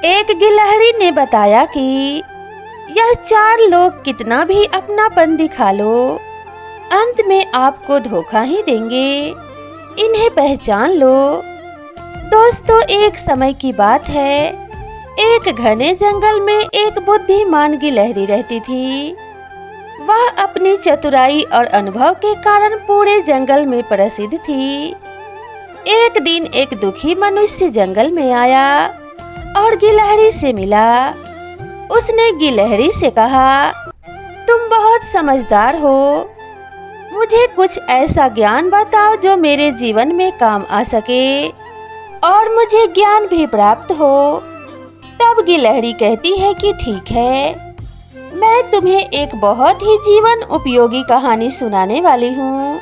एक गिलहरी ने बताया कि यह 4 लोग कितना भी अपनापन दिखा लो, अंत में आपको धोखा ही देंगे। इन्हें पहचान लो। दोस्तों, एक समय की बात है, एक घने जंगल में एक बुद्धिमान गिलहरी रहती थी। वह अपनी चतुराई और अनुभव के कारण पूरे जंगल में प्रसिद्ध थी। एक दिन एक दुखी मनुष्य जंगल में आया और गिलहरी से मिला। उसने गिलहरी से कहा, तुम बहुत समझदार हो, मुझे कुछ ऐसा ज्ञान बताओ जो मेरे जीवन में काम आ सके और मुझे ज्ञान भी प्राप्त हो। तब गिलहरी कहती है कि ठीक है, मैं तुम्हें एक बहुत ही जीवन उपयोगी कहानी सुनाने वाली हूँ,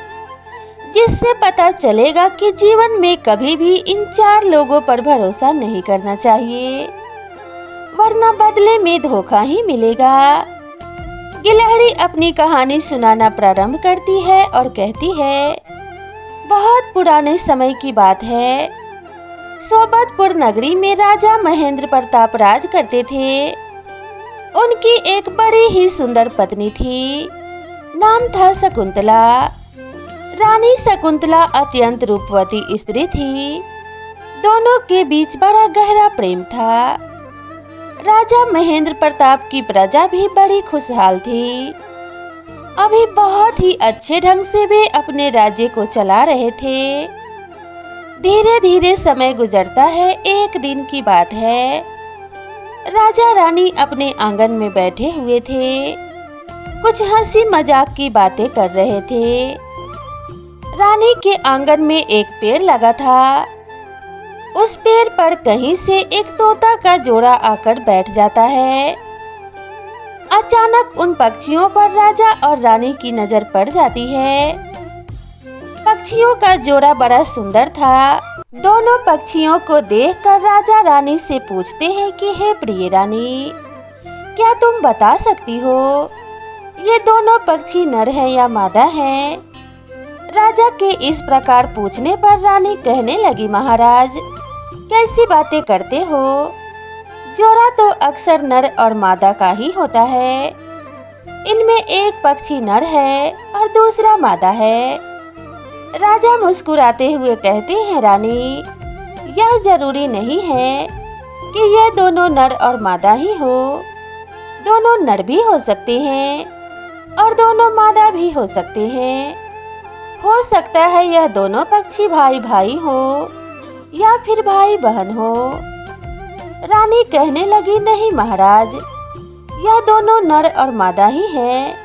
जिससे पता चलेगा कि जीवन में कभी भी इन 4 लोगों पर भरोसा नहीं करना चाहिए, वरना बदले में धोखा ही मिलेगा। गिलहरी अपनी कहानी सुनाना प्रारंभ करती है और कहती है, बहुत पुराने समय की बात है। सोबतपुर नगरी में राजा महेंद्र प्रताप राज करते थे। उनकी एक बड़ी ही सुंदर पत्नी थी, नाम था शकुंतला। रानी शकुंतला अत्यंत रूपवती स्त्री थी। दोनों के बीच बड़ा गहरा प्रेम था। राजा महेंद्र प्रताप की प्रजा भी बड़ी खुशहाल थी। अभी बहुत ही अच्छे ढंग से वे अपने राज्य को चला रहे थे। धीरे धीरे समय गुजरता है। एक दिन की बात है, राजा रानी अपने आंगन में बैठे हुए थे। कुछ हंसी मजाक की बातें कर रहे थे। रानी के आंगन में एक पेड़ लगा था। उस पेड़ पर कहीं से एक तोता का जोड़ा आकर बैठ जाता है। अचानक उन पक्षियों पर राजा और रानी की नजर पड़ जाती है। पक्षियों का जोड़ा बड़ा सुंदर था। दोनों पक्षियों को देखकर राजा रानी से पूछते हैं कि हे प्रिय रानी, क्या तुम बता सकती हो ये दोनों पक्षी नर हैं या मादा हैं? राजा के इस प्रकार पूछने पर रानी कहने लगी, महाराज, कैसी बातें करते हो? जोड़ा तो अक्सर नर और मादा का ही होता है। इनमें एक पक्षी नर है और दूसरा मादा है। राजा मुस्कुराते हुए कहते हैं, रानी, यह जरूरी नहीं है कि ये दोनों नर और मादा ही हो। दोनों नर भी हो सकते हैं और दोनों मादा भी हो सकते हैं। हो सकता है यह दोनों पक्षी भाई भाई हो या फिर भाई बहन हो। रानी कहने लगी, नहीं महाराज, यह दोनों नर और मादा ही हैं।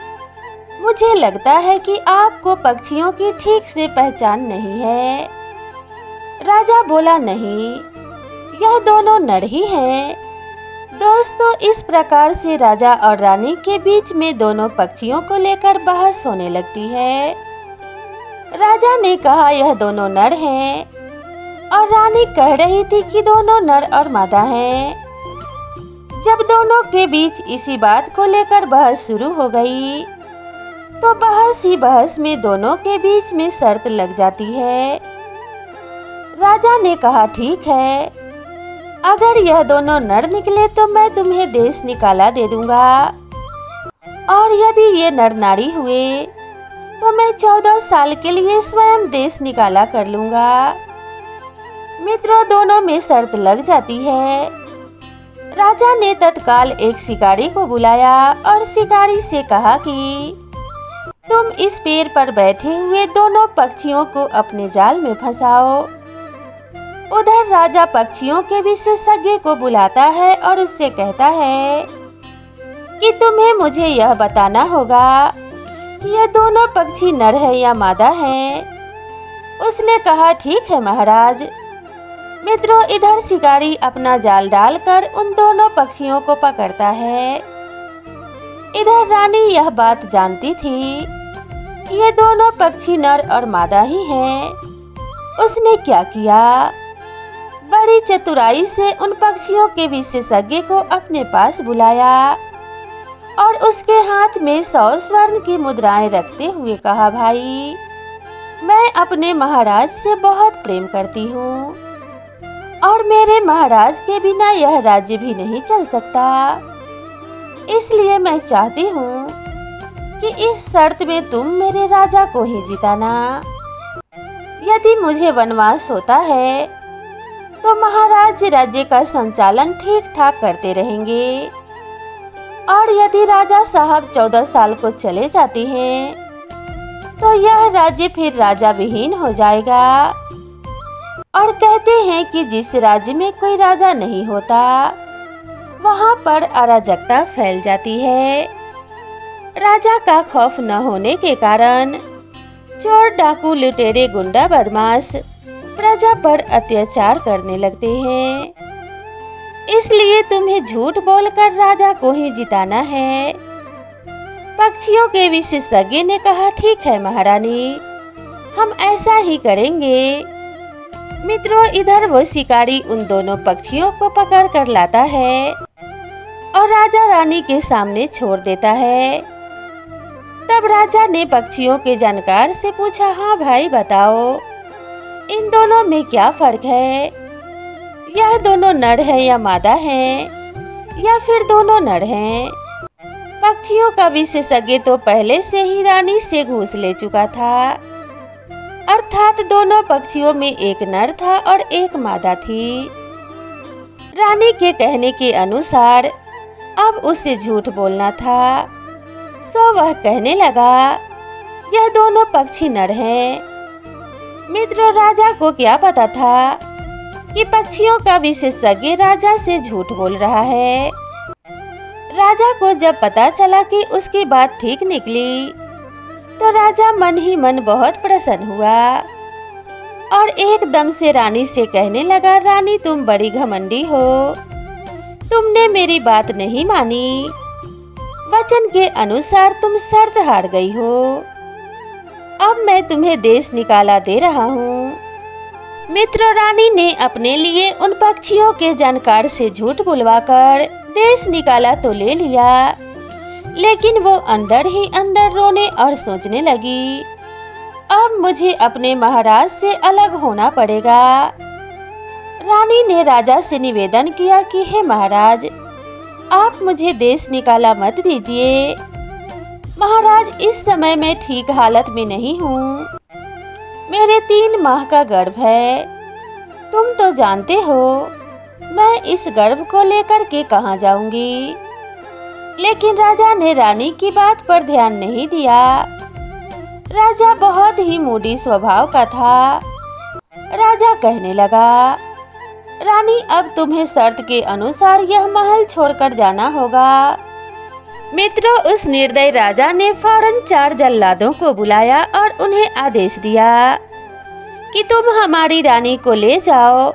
मुझे लगता है कि आपको पक्षियों की ठीक से पहचान नहीं है। राजा बोला, नहीं, यह दोनों नर ही हैं। दोस्तों, इस प्रकार से राजा और रानी के बीच में दोनों पक्षियों को लेकर बहस होने लगती है। राजा ने कहा यह दोनों नर हैं और रानी कह रही थी कि दोनों नर और मादा हैं। जब दोनों के बीच इसी बात को लेकर बहस शुरू हो गई तो बहस ही बहस में दोनों के बीच में शर्त लग जाती है। राजा ने कहा, ठीक है, अगर यह दोनों नर निकले तो मैं तुम्हें देश निकाला दे दूंगा, और यदि ये नर नारी हुए तो मैं 14 साल के लिए स्वयं देश निकाला कर लूंगा। मित्रों, दोनों में शर्त लग जाती है। राजा ने तत्काल एक शिकारी को बुलाया और शिकारी से कहा कि तुम इस पेड़ पर बैठे हुए दोनों पक्षियों को अपने जाल में फंसाओ। उधर राजा पक्षियों के विशेषज्ञ को बुलाता है और उससे कहता है कि तुम्हें मुझे यह बताना होगा कि ये दोनों पक्षी नर है या मादा हैं। उसने कहा, ठीक है महाराज। मित्रों, इधर शिकारी अपना जाल डालकर उन दोनों पक्षियों को पकड़ता है। इधर रानी यह बात जानती थी कि ये दोनों पक्षी नर और मादा ही हैं। उसने क्या किया, बड़ी चतुराई से उन पक्षियों के विशेषज्ञ को अपने पास बुलाया और उसके हाथ में 100 स्वर्ण की मुद्राएं रखते हुए कहा, भाई, मैं अपने महाराज से बहुत प्रेम करती हूँ और मेरे महाराज के बिना यह राज्य भी नहीं चल सकता। इसलिए मैं चाहती हूँ कि इस शर्त में तुम मेरे राजा को ही जिताना। यदि मुझे वनवास होता है तो महाराज राज्य का संचालन ठीक ठाक करते रहेंगे, और यदि राजा साहब 14 साल को चले जाते हैं तो यह राज्य फिर राजा विहीन हो जाएगा। और कहते हैं कि जिस राज्य में कोई राजा नहीं होता वहां पर अराजकता फैल जाती है। राजा का खौफ न होने के कारण चोर, डाकू, लुटेरे, गुंडा, बदमाश प्रजा पर अत्याचार करने लगते हैं। इसलिए तुम्हें झूठ बोलकर राजा को ही जिताना है। पक्षियों के विशेषज्ञ ने कहा, ठीक है महारानी, हम ऐसा ही करेंगे। मित्रों, इधर वो शिकारी उन दोनों पक्षियों को पकड़ कर लाता है और राजा रानी के सामने छोड़ देता है। तब राजा ने पक्षियों के जानकार से पूछा, हाँ भाई बताओ, इन दोनों में क्या फर्क है? यह दोनों नर हैं या मादा हैं, या फिर दोनों नर हैं? पक्षियों का विशेषज्ञ तो पहले से ही रानी से घूस ले चुका था, अर्थात दोनों पक्षियों में एक नर था और एक मादा थी। रानी के कहने के अनुसार अब उसे झूठ बोलना था, सो वह कहने लगा, यह दोनों पक्षी नर हैं। मित्रों, राजा को क्या पता था कि पक्षियों का विशेषज्ञ राजा से झूठ बोल रहा है। राजा को जब पता चला कि उसकी बात ठीक निकली तो राजा मन ही मन बहुत प्रसन्न हुआ और एकदम से रानी से कहने लगा, रानी तुम बड़ी घमंडी हो, तुमने मेरी बात नहीं मानी। वचन के अनुसार तुम शर्त हार गई हो। अब मैं तुम्हें देश निकाला दे रहा हूँ। मित्रों, रानी ने अपने लिए उन पक्षियों के जानकार से झूठ बुलवाकर देश निकाला तो ले लिया, लेकिन वो अंदर ही अंदर रोने और सोचने लगी, अब मुझे अपने महाराज से अलग होना पड़ेगा। रानी ने राजा से निवेदन किया कि हे महाराज, आप मुझे देश निकाला मत दीजिए। महाराज, इस समय मैं ठीक हालत में नहीं हूँ। मेरे 3 माह का गर्भ है। तुम तो जानते हो मैं इस गर्भ को लेकर के कहाँ जाऊंगी। लेकिन राजा ने रानी की बात पर ध्यान नहीं दिया। राजा बहुत ही मूडी स्वभाव का था। राजा कहने लगा, रानी अब तुम्हें शर्त के अनुसार यह महल छोड़कर जाना होगा। मित्रों, उस निर्दयी राजा ने फौरन 4 जल्लादों को बुलाया और उन्हें आदेश दिया कि तुम हमारी रानी को ले जाओ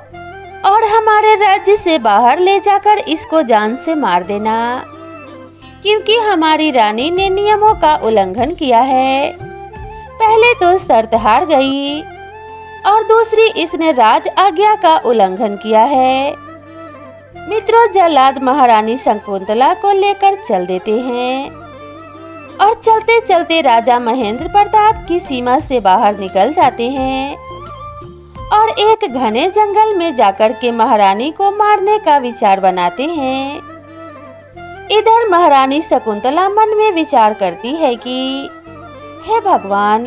और हमारे राज्य से बाहर ले जाकर इसको जान से मार देना, क्योंकि हमारी रानी ने नियमों का उल्लंघन किया है। पहले तो शर्त हार गई और दूसरी इसने राज आज्ञा का उल्लंघन किया है। मित्रों, जल्लाद महारानी शकुंतला को लेकर चल देते हैं और चलते चलते राजा महेंद्र प्रताप की सीमा से बाहर निकल जाते हैं और एक घने जंगल में जाकर के महारानी को मारने का विचार बनाते हैं। इधर महारानी शकुंतला मन में विचार करती है कि हे भगवान,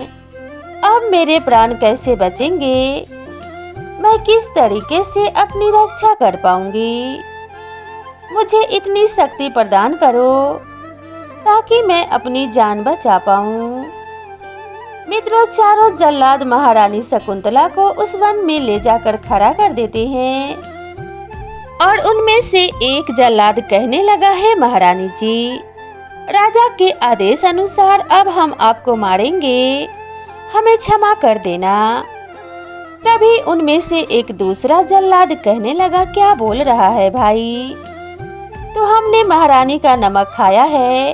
अब मेरे प्राण कैसे बचेंगे? मैं किस तरीके से अपनी रक्षा कर पाऊंगी? मुझे इतनी शक्ति प्रदान करो ताकि मैं अपनी जान बचा पाऊं। मित्रों, चारों जल्लाद महारानी शकुंतला को उस वन में ले जाकर खड़ा कर देते हैं और उनमें से एक जल्लाद कहने लगा, है महारानी जी, राजा के आदेश अनुसार अब हम आपको मारेंगे, हमें क्षमा कर देना। तभी उनमें से एक दूसरा जल्लाद कहने लगा, क्या बोल रहा है भाई? तो हमने महारानी का नमक खाया है।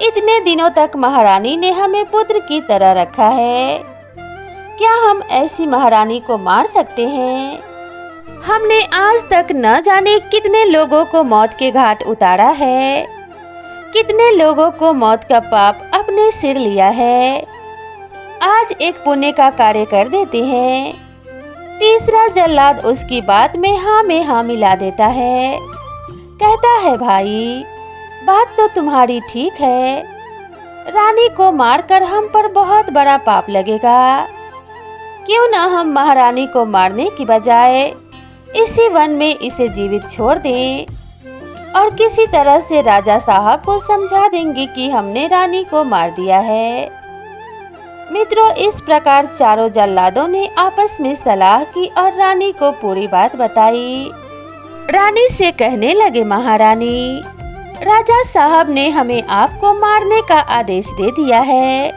इतने दिनों तक महारानी ने हमें पुत्र की तरह रखा है। क्या हम ऐसी महारानी को मार सकते हैं? हमने आज तक न जाने कितने लोगों को मौत के घाट उतारा है, कितने लोगों को मौत का पाप अपने सिर लिया है। आज एक पुण्य का कार्य कर देते हैं। तीसरा जल्लाद उसकी बात में हाँ मिला देता है। कहता है, भाई बात तो तुम्हारी ठीक है, रानी को मारकर हम पर बहुत बड़ा पाप लगेगा। क्यों ना हम महारानी को मारने की बजाय इसी वन में इसे जीवित छोड़ दें और किसी तरह से राजा साहब को समझा देंगे कि हमने रानी को मार दिया है। मित्रों, इस प्रकार चारों जल्लादों ने आपस में सलाह की और रानी को पूरी बात बताई। रानी से कहने लगे, महारानी, राजा साहब ने हमें आपको मारने का आदेश दे दिया है,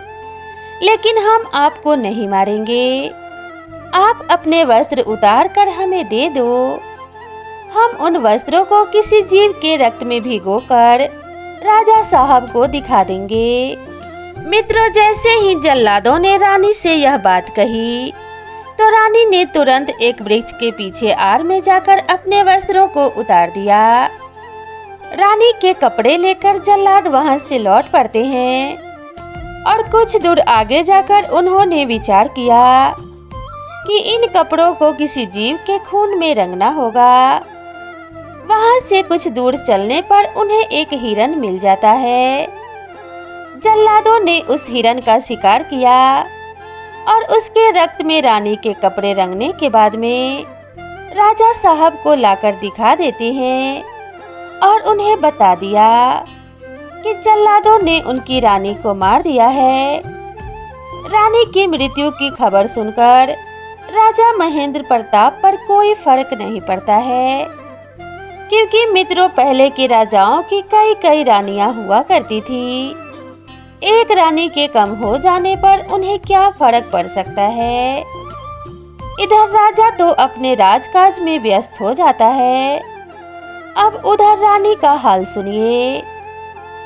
लेकिन हम आपको नहीं मारेंगे। आप अपने वस्त्र उतार कर हमें दे दो, हम उन वस्त्रों को किसी जीव के रक्त में भिगोकर राजा साहब को दिखा देंगे। मित्रों, जैसे ही जल्लादों ने रानी से यह बात कही तो रानी ने तुरंत एक वृक्ष के पीछे आड़ में जाकर अपने वस्त्रों को उतार दिया। रानी के कपड़े लेकर जल्लाद वहां से लौट पड़ते हैं और कुछ दूर आगे जाकर उन्होंने विचार किया कि इन कपड़ों को किसी जीव के खून में रंगना होगा। वहां से कुछ दूर चलने पर उन्हें एक हिरन मिल जाता है। जल्लादों ने उस हिरन का शिकार किया और उसके रक्त में रानी के कपड़े रंगने के बाद में राजा साहब को लाकर दिखा देते हैं और उन्हें बता दिया कि जल्लादों ने उनकी रानी को मार दिया है। रानी की मृत्यु की खबर सुनकर राजा महेंद्र प्रताप पर कोई फर्क नहीं पड़ता है, क्योंकि मित्रों, पहले के राजाओं की कई रानियां हुआ करती थी। एक रानी के कम हो जाने पर उन्हें क्या फर्क पड़ सकता है। इधर राजा तो अपने राजकाज में व्यस्त हो जाता है। अब उधर रानी का हाल सुनिए।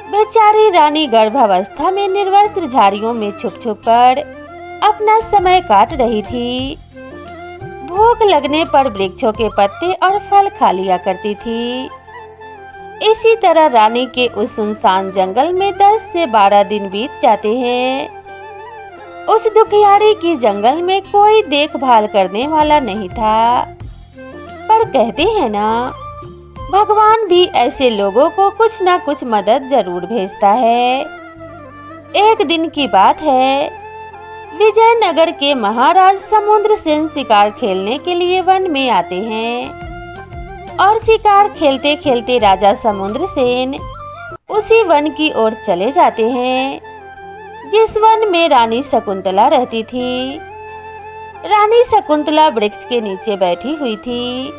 बेचारी रानी गर्भावस्था में निर्वस्त्र झाड़ियों में छुप कर अपना समय काट रही थी। भूख लगने पर वृक्षों के पत्ते और फल खा लिया करती थी। इसी तरह रानी के उस सुनसान जंगल में 10 से 12 दिन बीत जाते हैं। उस दुखियारी की जंगल में कोई देखभाल करने वाला नहीं था। पर कहते हैं ना, भगवान भी ऐसे लोगों को कुछ ना कुछ मदद जरूर भेजता है। एक दिन की बात है, विजयनगर के महाराज समुद्र सेन शिकार खेलने के लिए वन में आते हैं और शिकार खेलते खेलते राजा समुद्र सेन उसी वन की ओर चले जाते हैं जिस वन में रानी शकुंतला रहती थी। रानी शकुंतला वृक्ष के नीचे बैठी हुई थी।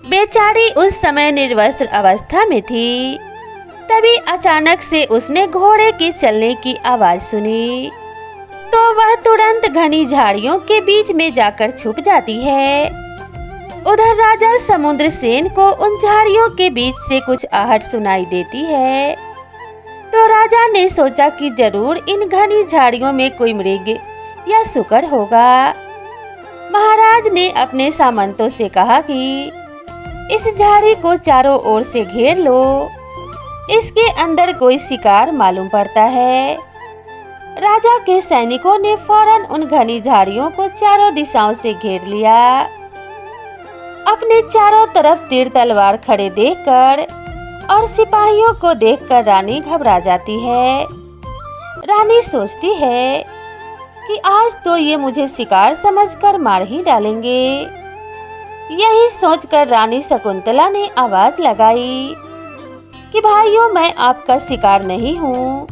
बेचारी उस समय निर्वस्त्र अवस्था में थी। तभी अचानक से उसने घोड़े के चलने की आवाज सुनी तो वह तुरंत घनी झाड़ियों के बीच में जाकर छुप जाती है। उधर राजा समुद्र सेन को उन झाड़ियों के बीच से कुछ आहट सुनाई देती है। तो राजा ने सोचा कि जरूर इन घनी झाड़ियों में कोई मृग या सुकर होगा। महाराज ने अपने सामंतों से कहा कि इस झाड़ी को चारों ओर से घेर लो, इसके अंदर कोई शिकार मालूम पड़ता है। राजा के सैनिकों ने फौरन उन घनी झाड़ियों को चारों दिशाओं से घेर लिया। अपने चारों तरफ तीर तलवार खड़े देखकर और सिपाहियों को देखकर रानी घबरा जाती है। रानी सोचती है कि आज तो ये मुझे शिकार समझकर मार ही डालेंगे। यही सोचकर रानी शकुंतला ने आवाज लगाई कि भाइयों, मैं आपका शिकार नहीं हूँ,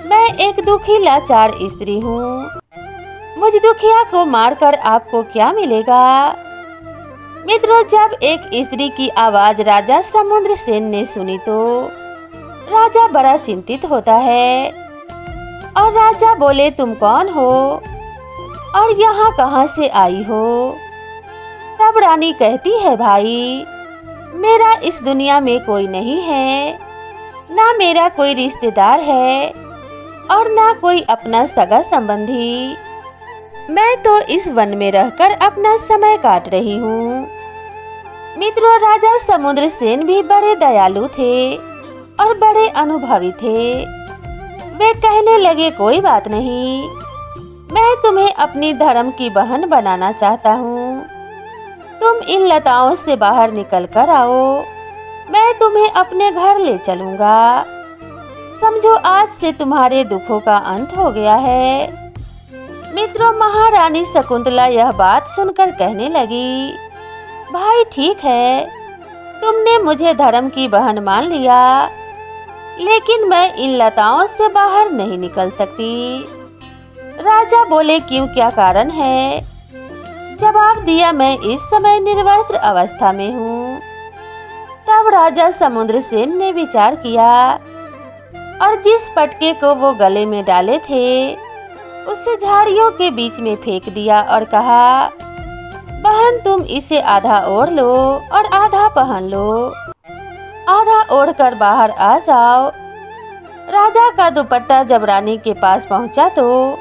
मैं एक दुखी लाचार स्त्री हूँ। मुझ दुखिया को मारकर आपको क्या मिलेगा। मित्रों, जब एक स्त्री की आवाज राजा समुद्र सेन ने सुनी तो राजा बड़ा चिंतित होता है और राजा बोले, तुम कौन हो और यहाँ कहाँ से आई हो। तब रानी कहती है, भाई, मेरा इस दुनिया में कोई नहीं है, ना मेरा कोई रिश्तेदार है और ना कोई अपना सगा संबंधी। मैं तो इस वन में रहकर अपना समय काट रही हूँ। मित्रों, राजा समुद्र सेन भी बड़े दयालु थे और बड़े अनुभवी थे। वे कहने लगे, कोई बात नहीं, मैं तुम्हें अपनी धर्म की बहन बनाना चाहता हूँ। तुम इन लताओं से बाहर निकल कर आओ, मैं तुम्हें अपने घर ले चलूंगा। समझो आज से तुम्हारे दुखों का अंत हो गया है। मित्रों, महारानी शकुंतला यह बात सुनकर कहने लगी, भाई ठीक है, तुमने मुझे धर्म की बहन मान लिया, लेकिन मैं इन लताओं से बाहर नहीं निकल सकती। राजा बोले, क्यों, क्या कारण है? जवाब दिया, मैं इस समय निर्वस्त्र अवस्था में हूँ। तब राजा समुद्रसेन ने विचार किया और जिस पटके को वो गले में डाले थे उसे झाड़ियों के बीच में फेंक दिया और कहा, बहन तुम इसे आधा ओढ़ लो और आधा पहन लो, आधा ओढ़कर बाहर आ जाओ। राजा का दुपट्टा जब रानी के पास पहुंचा तो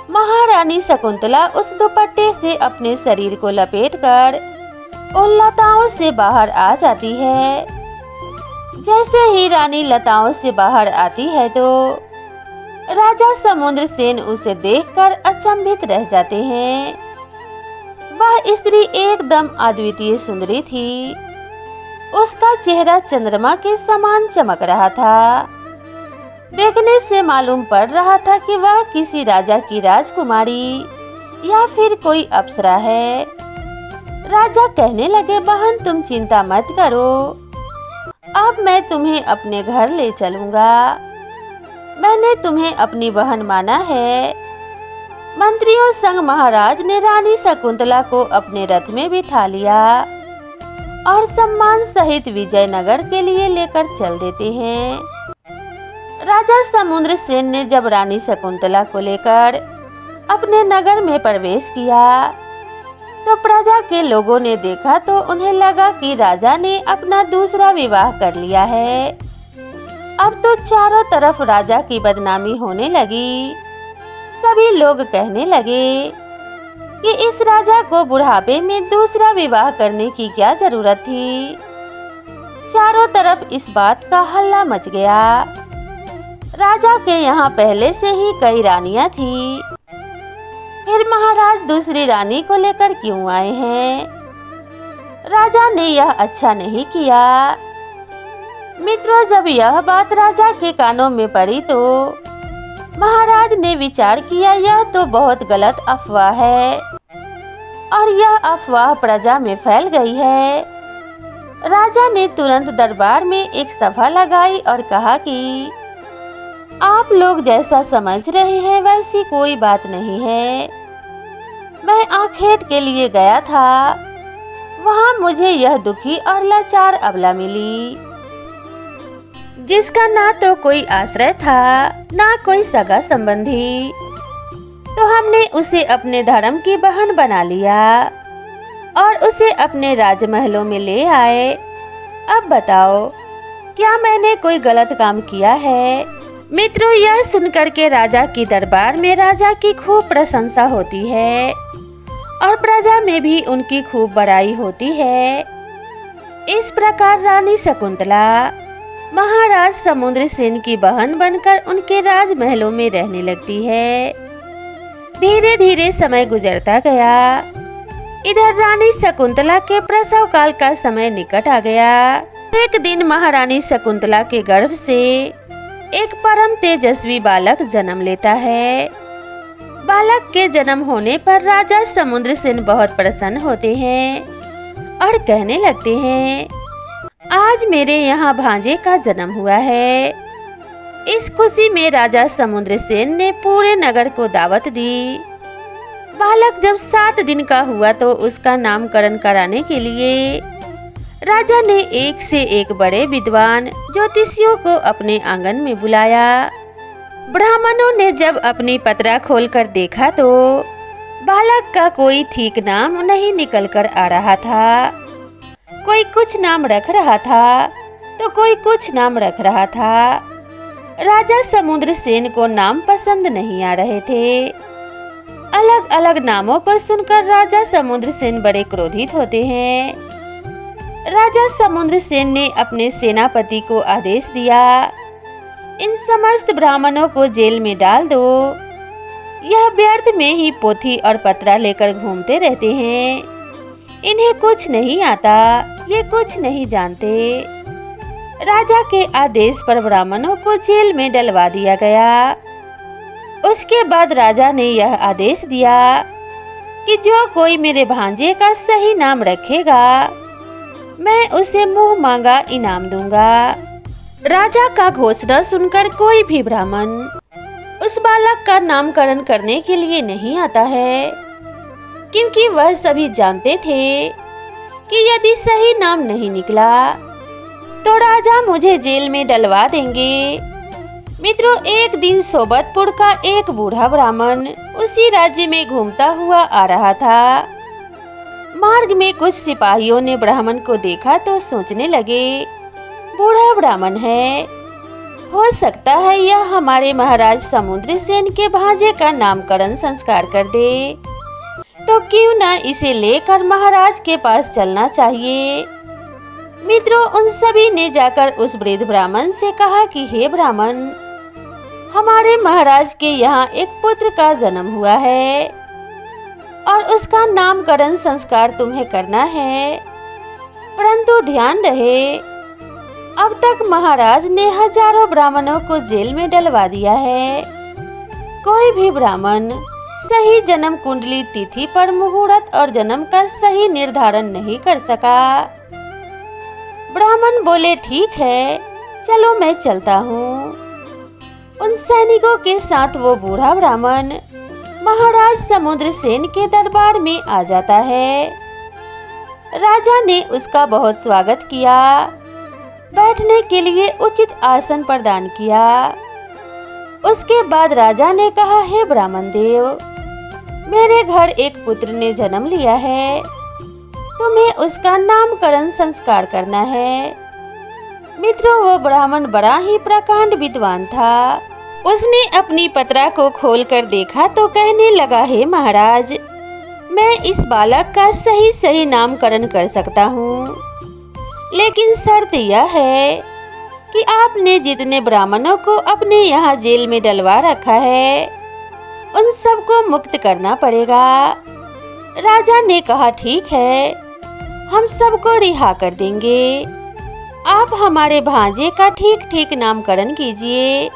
महारानी शकुंतला उस दुपट्टे से अपने शरीर को लपेटकर उन लताओं से बाहर आ जाती है। जैसे ही रानी लताओं से बाहर आती है तो राजा समुद्रसेन उसे देखकर अचंभित रह जाते हैं। वह स्त्री एकदम अद्वितीय सुंदरी थी। उसका चेहरा चंद्रमा के समान चमक रहा था। देखने से मालूम पड़ रहा था कि वह किसी राजा की राजकुमारी या फिर कोई अप्सरा है। राजा कहने लगे, बहन तुम चिंता मत करो, अब मैं तुम्हें अपने घर ले चलूंगा। मैंने तुम्हें अपनी बहन माना है। मंत्रियों संग महाराज ने रानी शकुंतला को अपने रथ में बिठा लिया और सम्मान सहित विजयनगर के लिए लेकर चल देते हैं। राजा समुद्रसेन ने जब रानी शकुंतला को लेकर अपने नगर में प्रवेश किया तो प्रजा के लोगों ने देखा तो उन्हें लगा कि राजा ने अपना दूसरा विवाह कर लिया है। अब तो चारों तरफ राजा की बदनामी होने लगी। सभी लोग कहने लगे कि इस राजा को बुढ़ापे में दूसरा विवाह करने की क्या जरूरत थी। चारों तरफ इस बात का हल्ला मच गया। राजा के यहाँ पहले से ही कई रानियां थी, फिर महाराज दूसरी रानी को लेकर क्यों आए हैं? राजा ने यह अच्छा नहीं किया। मित्रों, जब यह बात राजा के कानों में पड़ी तो महाराज ने विचार किया, यह तो बहुत गलत अफवाह है और यह अफवाह प्रजा में फैल गई है। राजा ने तुरंत दरबार में एक सभा लगाई और कहा कि आप लोग जैसा समझ रहे हैं वैसी कोई बात नहीं है। मैं आखेट के लिए गया था, वहां मुझे यह दुखी और लाचार अबला मिली, जिसका ना तो कोई आश्रय था ना कोई सगा संबंधी। तो हमने उसे अपने धर्म की बहन बना लिया और उसे अपने राजमहलों में ले आए। अब बताओ, क्या मैंने कोई गलत काम किया है? मित्रों, यह सुनकर के राजा की दरबार में राजा की खूब प्रशंसा होती है और प्रजा में भी उनकी खूब बड़ाई होती है। इस प्रकार रानी शकुंतला महाराज समुद्रसेन की बहन बनकर उनके राजमहलों में रहने लगती है। धीरे धीरे समय गुजरता गया। इधर रानी शकुंतला के प्रसव काल का समय निकट आ गया। एक दिन महारानी शकुंतला के गर्भ से एक परम तेजस्वी बालक जन्म लेता है। बालक के जन्म होने पर राजा समुद्रसेन बहुत प्रसन्न होते हैं और कहने लगते हैं, आज मेरे यहाँ भांजे का जन्म हुआ है। इस खुशी में राजा समुद्रसेन ने पूरे नगर को दावत दी। बालक जब 7 दिन का हुआ तो उसका नामकरण कराने के लिए राजा ने एक से एक बड़े विद्वान ज्योतिषियों को अपने आंगन में बुलाया। ब्राह्मणों ने जब अपनी पतरा खोलकर देखा तो बालक का कोई ठीक नाम नहीं निकल कर आ रहा था। कोई कुछ नाम रख रहा था तो कोई कुछ नाम रख रहा था। राजा समुद्रसेन को नाम पसंद नहीं आ रहे थे। अलग अलग नामों को सुनकर राजा समुद्रसेन बड़े क्रोधित होते हैं। राजा समुद्रसेन ने अपने सेनापति को आदेश दिया, इन समस्त ब्राह्मणों को जेल में डाल दो। यह व्यर्थ में ही पोथी और पत्रा लेकर घूमते रहते हैं। इन्हें कुछ नहीं आता, ये कुछ नहीं जानते। राजा के आदेश पर ब्राह्मणों को जेल में डलवा दिया गया। उसके बाद राजा ने यह आदेश दिया कि जो कोई मेरे भांजे का सही नाम रखेगा, मैं उसे मुंह मांगा इनाम दूंगा। राजा का घोषणा सुनकर कोई भी ब्राह्मण उस बालक का नामकरण करने के लिए नहीं आता है, क्योंकि वह सभी जानते थे कि यदि सही नाम नहीं निकला तो राजा मुझे जेल में डलवा देंगे। मित्रों, एक दिन सोबतपुर का एक बूढ़ा ब्राह्मण उसी राज्य में घूमता हुआ आ रहा था। मार्ग में कुछ सिपाहियों ने ब्राह्मण को देखा तो सोचने लगे, बूढ़ा ब्राह्मण है, हो सकता है यह हमारे महाराज समुद्रसेन के भांजे का नामकरण संस्कार कर दे, तो क्यों न इसे लेकर महाराज के पास चलना चाहिए। मित्रों, उन सभी ने जाकर उस वृद्ध ब्राह्मण से कहा कि हे ब्राह्मण, हमारे महाराज के यहाँ एक पुत्र का जन्म हुआ है और उसका नामकरण संस्कार तुम्हें करना है, परंतु ध्यान रहे, अब तक महाराज ने हजारों ब्राह्मणों को जेल में डलवा दिया है। कोई भी ब्राह्मण सही जन्म कुंडली तिथि पर मुहूर्त और जन्म का सही निर्धारण नहीं कर सका। ब्राह्मण बोले, ठीक है, चलो मैं चलता हूँ। उन सैनिकों के साथ वो बूढ़ा ब्राह्मण महाराज समुद्रसेन के दरबार में आ जाता है। राजा ने उसका बहुत स्वागत किया, बैठने के लिए उचित आसन प्रदान किया। उसके बाद राजा ने कहा, हे ब्राह्मण देव, मेरे घर एक पुत्र ने जन्म लिया है, तुम्हें उसका नामकरण संस्कार करना है। मित्रों, वो ब्राह्मण बड़ा ही प्रकांड विद्वान था। उसने अपनी पत्रा को खोलकर देखा तो कहने लगा, हे महाराज, मैं इस बालक का सही सही नामकरण कर सकता हूँ, लेकिन शर्त यह है कि आपने जितने ब्राह्मणों को अपने यहाँ जेल में डलवा रखा है, उन सबको मुक्त करना पड़ेगा। राजा ने कहा, ठीक है, हम सबको रिहा कर देंगे, आप हमारे भांजे का ठीक ठीक नामकरण कीजिए।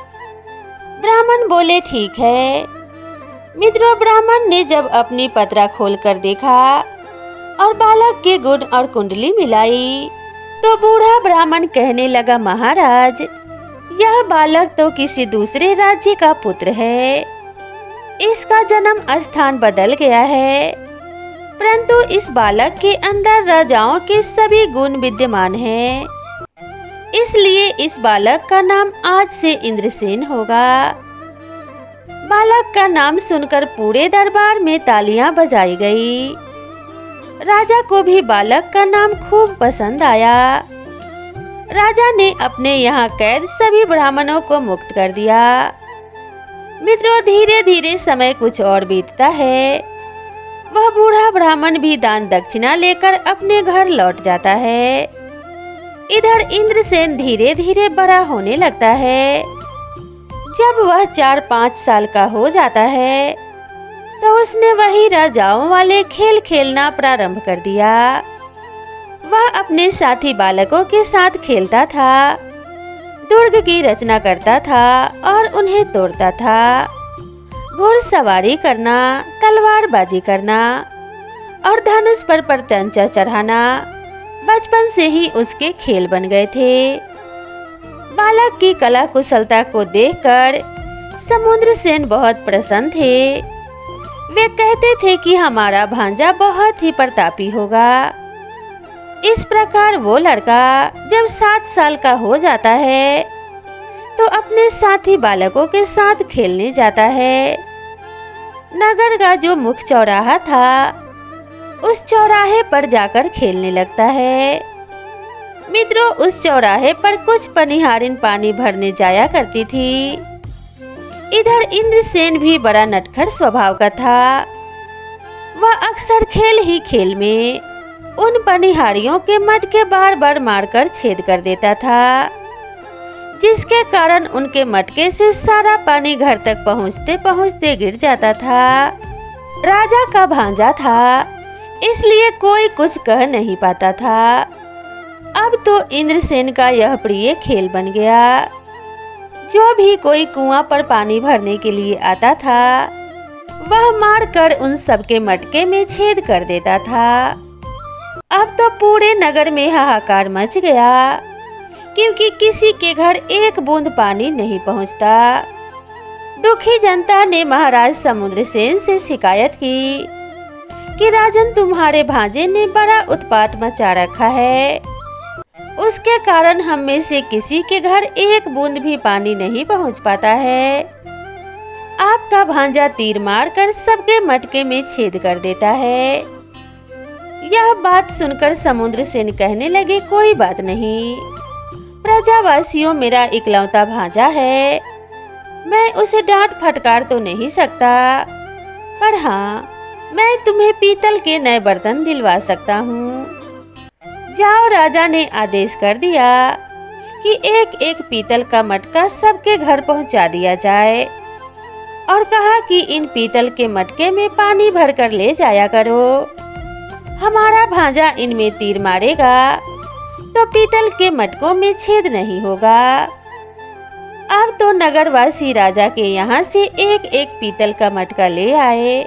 ब्राह्मण बोले, ठीक है। मित्रों, ब्राह्मण ने जब अपनी पत्रा खोलकर देखा और बालक के गुण और कुंडली मिलाई तो बूढ़ा ब्राह्मण कहने लगा, महाराज, यह बालक तो किसी दूसरे राज्य का पुत्र है, इसका जन्म स्थान बदल गया है, परंतु इस बालक के अंदर राजाओं के सभी गुण विद्यमान हैं, इसलिए इस बालक का नाम आज से इंद्रसेन होगा। बालक का नाम सुनकर पूरे दरबार में तालियां बजाई गई। राजा को भी बालक का नाम खूब पसंद आया। राजा ने अपने यहाँ कैद सभी ब्राह्मणों को मुक्त कर दिया। मित्रों, धीरे धीरे समय कुछ और बीतता है। वह बूढ़ा ब्राह्मण भी दान दक्षिणा लेकर अपने घर लौट जाता है। इधर इंद्रसेन धीरे धीरे बड़ा होने लगता है। जब वह 4-5 साल का हो जाता है तो उसने वही राजाओं वाले खेल खेलना प्रारंभ कर दिया। वह अपने साथी बालकों के साथ खेलता था, दुर्ग की रचना करता था और उन्हें तोड़ता था। घुड़सवारी करना, तलवारबाजी करना और धनुष पर प्रत्यंचा चढ़ाना बचपन से ही उसके खेल बन गए थे। बालक की कला कुशलता को देखकर समुद्रसेन बहुत प्रसन्न थे। वे कहते थे कि हमारा भांजा बहुत ही प्रतापी होगा। इस प्रकार वो लड़का जब 7 साल का हो जाता है तो अपने साथी बालकों के साथ खेलने जाता है। नगर का जो मुख्य चौराहा था, उस चौराहे पर जाकर खेलने लगता है। मित्रों, उस चौराहे पर कुछ पनिहारिन पानी भरने जाया करती थी। इधर इंद्रसेन भी बड़ा नटखट स्वभाव का था। वह अक्सर खेल ही खेल में उन पनिहारियों के मटके बार बार मारकर छेद कर देता था, जिसके कारण उनके मटके से सारा पानी घर तक पहुँचते पहुँचते गिर जाता था। राजा का भांजा था, इसलिए कोई कुछ कह नहीं पाता था। अब तो इंद्रसेन का यह प्रिय खेल बन गया। जो भी कोई कुआं पर पानी भरने के लिए आता था वह मारकर उन सबके मटके में छेद कर देता था। अब तो पूरे नगर में हाहाकार मच गया, क्योंकि किसी के घर एक बूंद पानी नहीं पहुंचता। दुखी जनता ने महाराज समुद्रसेन से शिकायत की कि राजन, तुम्हारे भांजे ने बड़ा उत्पात मचा रखा है। उसके कारण हम में से किसी के घर एक बूंद भी पानी नहीं पहुंच पाता है। आपका भांजा तीर मारकर सबके मटके में छेद कर देता है। यह बात सुनकर समुद्रसेन कहने लगे, कोई बात नहीं, प्रजावासियों मेरा इकलौता भांजा है, मैं उसे डांट फटकार तो नहीं सकता, पर हाँ, मैं तुम्हें पीतल के नए बर्तन दिलवा सकता हूँ। जाओ, राजा ने आदेश कर दिया कि एक एक पीतल का मटका सबके घर पहुंचा दिया जाए और कहा कि इन पीतल के मटके में पानी भरकर ले जाया करो। हमारा भांजा इनमें तीर मारेगा तो पीतल के मटकों में छेद नहीं होगा। अब तो नगरवासी राजा के यहाँ से एक एक पीतल का मटका ले आए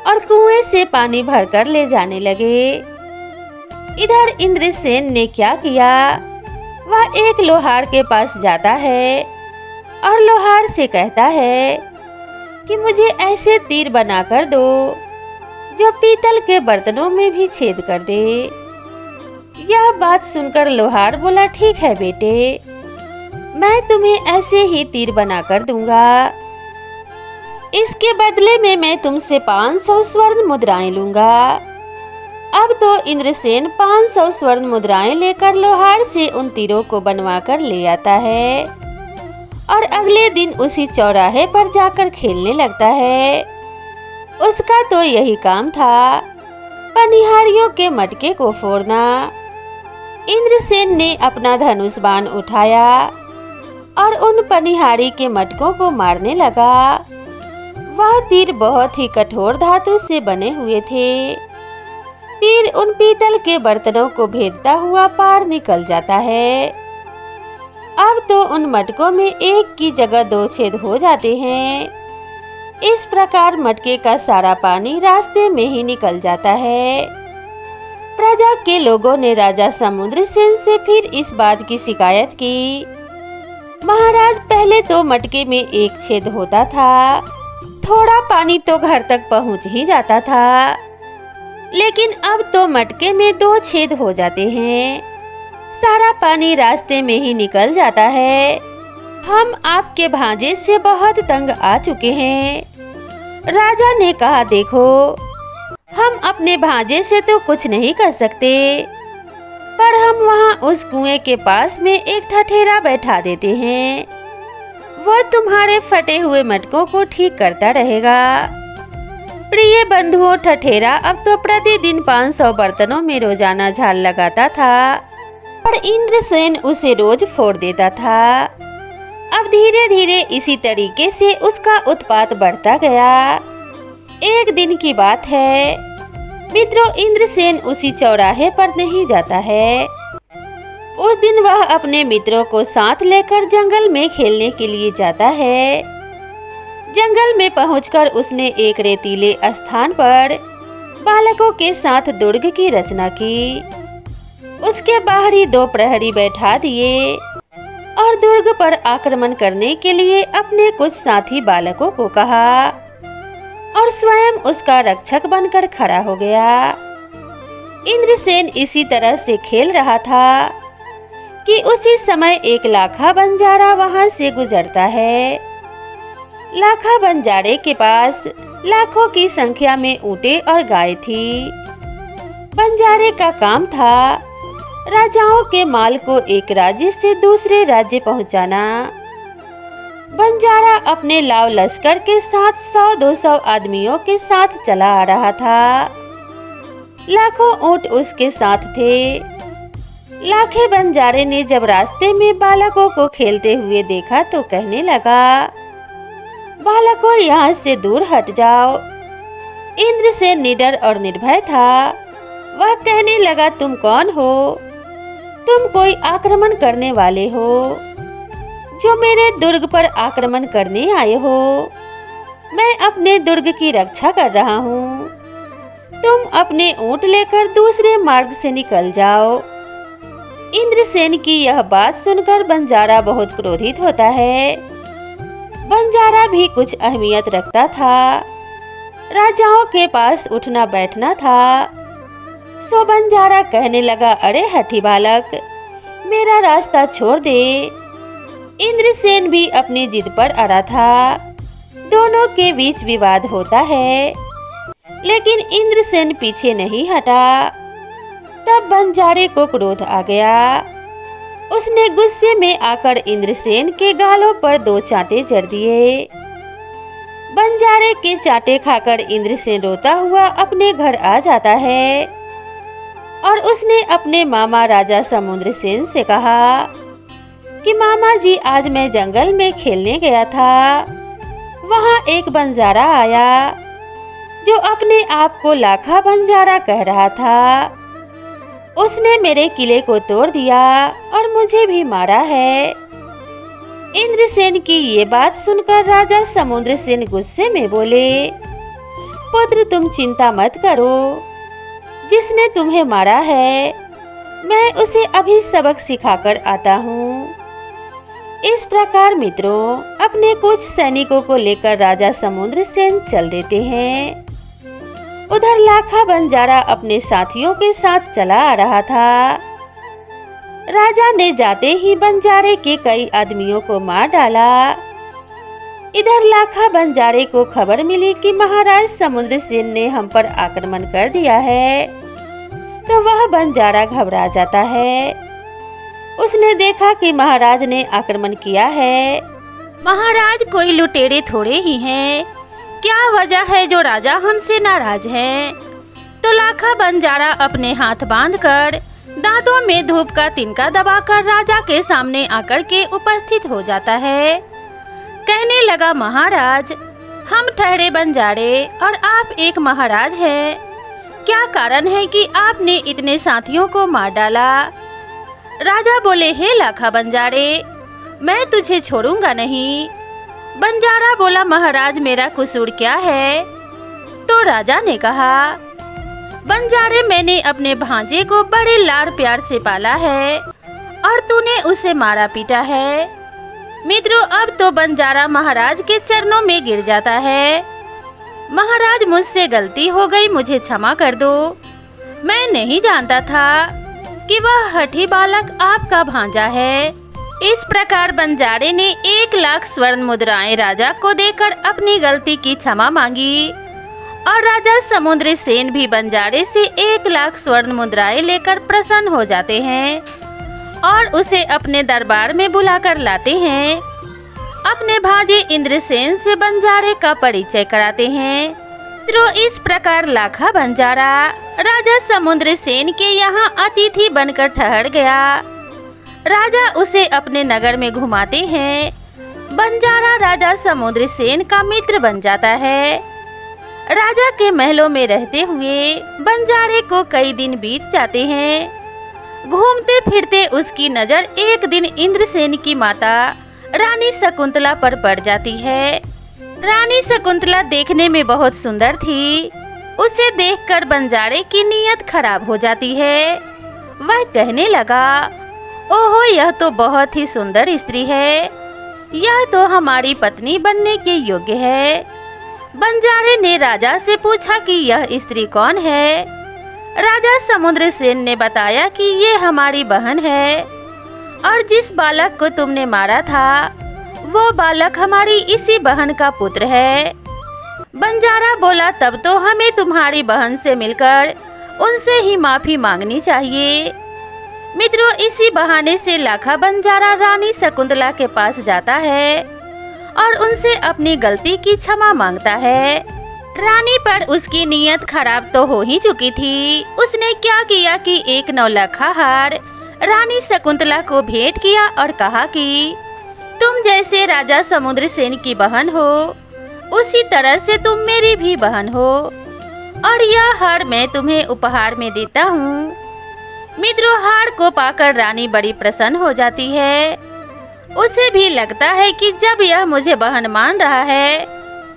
और कुएं से पानी भरकर ले जाने लगे। इधर इंद्रसेन ने क्या किया, वह एक लोहार के पास जाता है और लोहार से कहता है कि मुझे ऐसे तीर बनाकर दो जो पीतल के बर्तनों में भी छेद कर दे। यह बात सुनकर लोहार बोला, ठीक है बेटे, मैं तुम्हें ऐसे ही तीर बनाकर दूंगा। इसके बदले में मैं तुमसे 500 स्वर्ण मुद्राएं लूंगा। अब तो इंद्रसेन 500 स्वर्ण मुद्राएं लेकर लोहार से उन तीरों को बनवा कर ले आता है और अगले दिन उसी चौराहे पर जाकर खेलने लगता है। उसका तो यही काम था, पनिहारियों के मटके को फोड़ना। इंद्रसेन ने अपना धनुष बाण उठाया और उन पनिहारी के मटकों को मारने लगा। वह तीर बहुत ही कठोर धातु से बने हुए थे। तीर उन पीतल के बर्तनों को भेदता हुआ पार निकल जाता है। अब तो उन मटकों में एक की जगह 2 छेद हो जाते हैं। इस प्रकार मटके का सारा पानी रास्ते में ही निकल जाता है। प्रजा के लोगों ने राजा समुद्रसेन से फिर इस बात की शिकायत की। महाराज, पहले तो मटके में एक छेद होता था, थोड़ा पानी तो घर तक पहुंच ही जाता था, लेकिन अब तो मटके में 2 छेद हो जाते हैं, सारा पानी रास्ते में ही निकल जाता है। हम आपके भांजे से बहुत तंग आ चुके हैं। राजा ने कहा, देखो, हम अपने भांजे से तो कुछ नहीं कर सकते, पर हम वहाँ उस कुएं के पास में एक ठठेरा बैठा देते हैं। वो तुम्हारे फटे हुए मटकों को ठीक करता रहेगा। प्रिय बंधुओं, ठठेरा अब तो प्रतिदिन 500 बर्तनों में रोजाना झाल लगाता था और इंद्रसेन उसे रोज फोड़ देता था। अब धीरे धीरे इसी तरीके से उसका उत्पात बढ़ता गया। एक दिन की बात है, मित्रों, इंद्रसेन उसी चौराहे पर नहीं जाता है। उस दिन वह अपने मित्रों को साथ लेकर जंगल में खेलने के लिए जाता है। जंगल में पहुंचकर उसने एक रेतीले स्थान पर बालकों के साथ दुर्ग की रचना की। उसके बाहर ही 2 प्रहरी बैठा दिए और दुर्ग पर आक्रमण करने के लिए अपने कुछ साथी बालकों को कहा और स्वयं उसका रक्षक बनकर खड़ा हो गया। इंद्रसेन इसी तरह से खेल रहा था कि उसी समय एक लाखा बंजारा वहां से गुजरता है। लाखा बंजारे के पास लाखों की संख्या में ऊंटे और गाय थी। बंजारे का काम था राजाओं के माल को एक राज्य से दूसरे राज्य पहुंचाना। बंजारा अपने लाव लश्कर के साथ 100-200 आदमियों के साथ चला आ रहा था। लाखों ऊंट उसके साथ थे। लाखे बंजारे ने जब रास्ते में बालकों को खेलते हुए देखा तो कहने लगा, बालकों, यहाँ से दूर हट जाओ, इंद्रसेन निडर और निर्भय था। वह कहने लगा, तुम कौन हो? तुम कोई आक्रमण करने वाले हो जो मेरे दुर्ग पर आक्रमण करने आए हो? मैं अपने दुर्ग की रक्षा कर रहा हूँ। तुम अपने ऊंट लेकर दूसरे मार्ग से निकल जाओ। इंद्रसेन की यह बात सुनकर बंजारा बहुत क्रोधित होता है। बंजारा भी कुछ अहमियत रखता था। राजाओं के पास उठना बैठना था। सो बंजारा कहने लगा, अरे हठी बालक, मेरा रास्ता छोड़ दे। इंद्रसेन भी अपनी जिद पर अड़ा था। दोनों के बीच विवाद होता है, लेकिन इंद्रसेन पीछे नहीं हटा। तब बंजारे को क्रोध आ गया। उसने गुस्से में आकर इंद्रसेन के गालों पर 2 चांटे जड़ दिए। बंजारे के चांटे खाकर इंद्रसेन रोता हुआ अपने घर आ जाता है और उसने अपने मामा राजा समुद्रसेन से कहा कि मामा जी, आज मैं जंगल में खेलने गया था। वहाँ एक बंजारा आया जो अपने आप को लाखा बंजारा कह रहा था। उसने मेरे किले को तोड़ दिया और मुझे भी मारा है। इंद्रसेन की ये बात सुनकर राजा समुद्रसेन गुस्से में बोले, पुत्र, तुम चिंता मत करो। जिसने तुम्हें मारा है, मैं उसे अभी सबक सिखाकर आता हूँ। इस प्रकार मित्रों, अपने कुछ सैनिकों को लेकर राजा समुद्रसेन चल देते हैं। उधर लाखा बंजारा अपने साथियों के साथ चला आ रहा था। राजा ने जाते ही बंजारे के कई आदमियों को मार डाला। इधर लाखा बंजारे को खबर मिली कि महाराज समुद्रसेन ने हम पर आक्रमण कर दिया है, तो वह बंजारा घबरा जाता है। उसने देखा कि महाराज ने आक्रमण किया है। महाराज कोई लुटेरे थोड़े ही हैं। क्या वजह है जो राजा हमसे नाराज हैं? तो लाखा बंजारा अपने हाथ बांधकर दांतों में धूप का तिनका दबाकर राजा के सामने आकर के उपस्थित हो जाता है। कहने लगा, महाराज, हम ठहरे बंजारे और आप एक महाराज हैं। क्या कारण है कि आपने इतने साथियों को मार डाला? राजा बोले, हे लाखा बंजारे, मैं तुझे छोड़ूंगा नहीं। बंजारा बोला, महाराज, मेरा कसूर क्या है? तो राजा ने कहा, बंजारे, मैंने अपने भांजे को बड़े लाड़ प्यार से पाला है और तूने उसे मारा पीटा है। मित्रों, अब तो बंजारा महाराज के चरणों में गिर जाता है। महाराज, मुझसे गलती हो गई, मुझे क्षमा कर दो। मैं नहीं जानता था कि वह हठी बालक आपका भांजा है। इस प्रकार बंजारे ने 1 लाख स्वर्ण मुद्राएं राजा को देकर अपनी गलती की क्षमा मांगी और राजा समुद्रसेन भी बंजारे से 1 लाख स्वर्ण मुद्राएं लेकर प्रसन्न हो जाते हैं और उसे अपने दरबार में बुलाकर लाते हैं। अपने भांजे इंद्रसेन से बंजारे का परिचय कराते हैं। तो इस प्रकार लाखा बंजारा राजा समुद्रसेन के यहाँ अतिथि बनकर ठहर गया। राजा उसे अपने नगर में घुमाते हैं। बंजारा राजा समुद्रसेन का मित्र बन जाता है। राजा के महलों में रहते हुए बंजारे को कई दिन बीत जाते हैं। घूमते फिरते उसकी नजर एक दिन इंद्रसेन की माता रानी शकुंतला पर पड़ जाती है। रानी शकुंतला देखने में बहुत सुंदर थी। उसे देखकर बंजारे की नीयत खराब हो जाती है। वह कहने लगा, ओहो, यह तो बहुत ही सुंदर स्त्री है। यह तो हमारी पत्नी बनने के योग्य है। बंजारे ने राजा से पूछा कि यह स्त्री कौन है। राजा समुद्रसेन ने बताया कि ये हमारी बहन है और जिस बालक को तुमने मारा था वो बालक हमारी इसी बहन का पुत्र है। बंजारा बोला, तब तो हमें तुम्हारी बहन से मिलकर उनसे ही माफी मांगनी चाहिए। मित्रों, इसी बहाने से लाखा बंजारा रानी शकुंतला के पास जाता है और उनसे अपनी गलती की क्षमा मांगता है। रानी पर उसकी नीयत खराब तो हो ही चुकी थी। उसने क्या किया कि एक नौलखा हार रानी शकुंतला को भेंट किया और कहा कि तुम जैसे राजा समुद्रसेन की बहन हो, उसी तरह से तुम मेरी भी बहन हो। और यह हार मैं तुम्हें उपहार में देता हूँ। मित्रों, हार को पाकर रानी बड़ी प्रसन्न हो जाती है। उसे भी लगता है कि जब यह मुझे बहन मान रहा है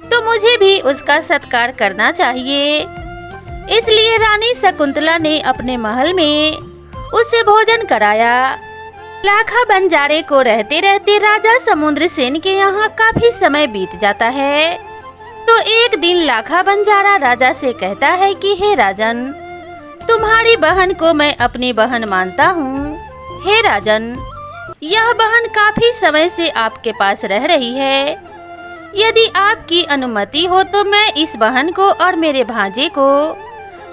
तो मुझे भी उसका सत्कार करना चाहिए। इसलिए रानी शकुंतला ने अपने महल में उसे भोजन कराया। लाखा बंजारे को रहते रहते राजा समुद्र सेन के यहाँ काफी समय बीत जाता है। तो एक दिन लाखा बंजारा राजा से कहता है कि हे राजन, तुम्हारी बहन को मैं अपनी बहन मानता हूँ। हे राजन, यह बहन काफी समय से आपके पास रह रही है। यदि आपकी अनुमति हो तो मैं इस बहन को और मेरे भांजे को,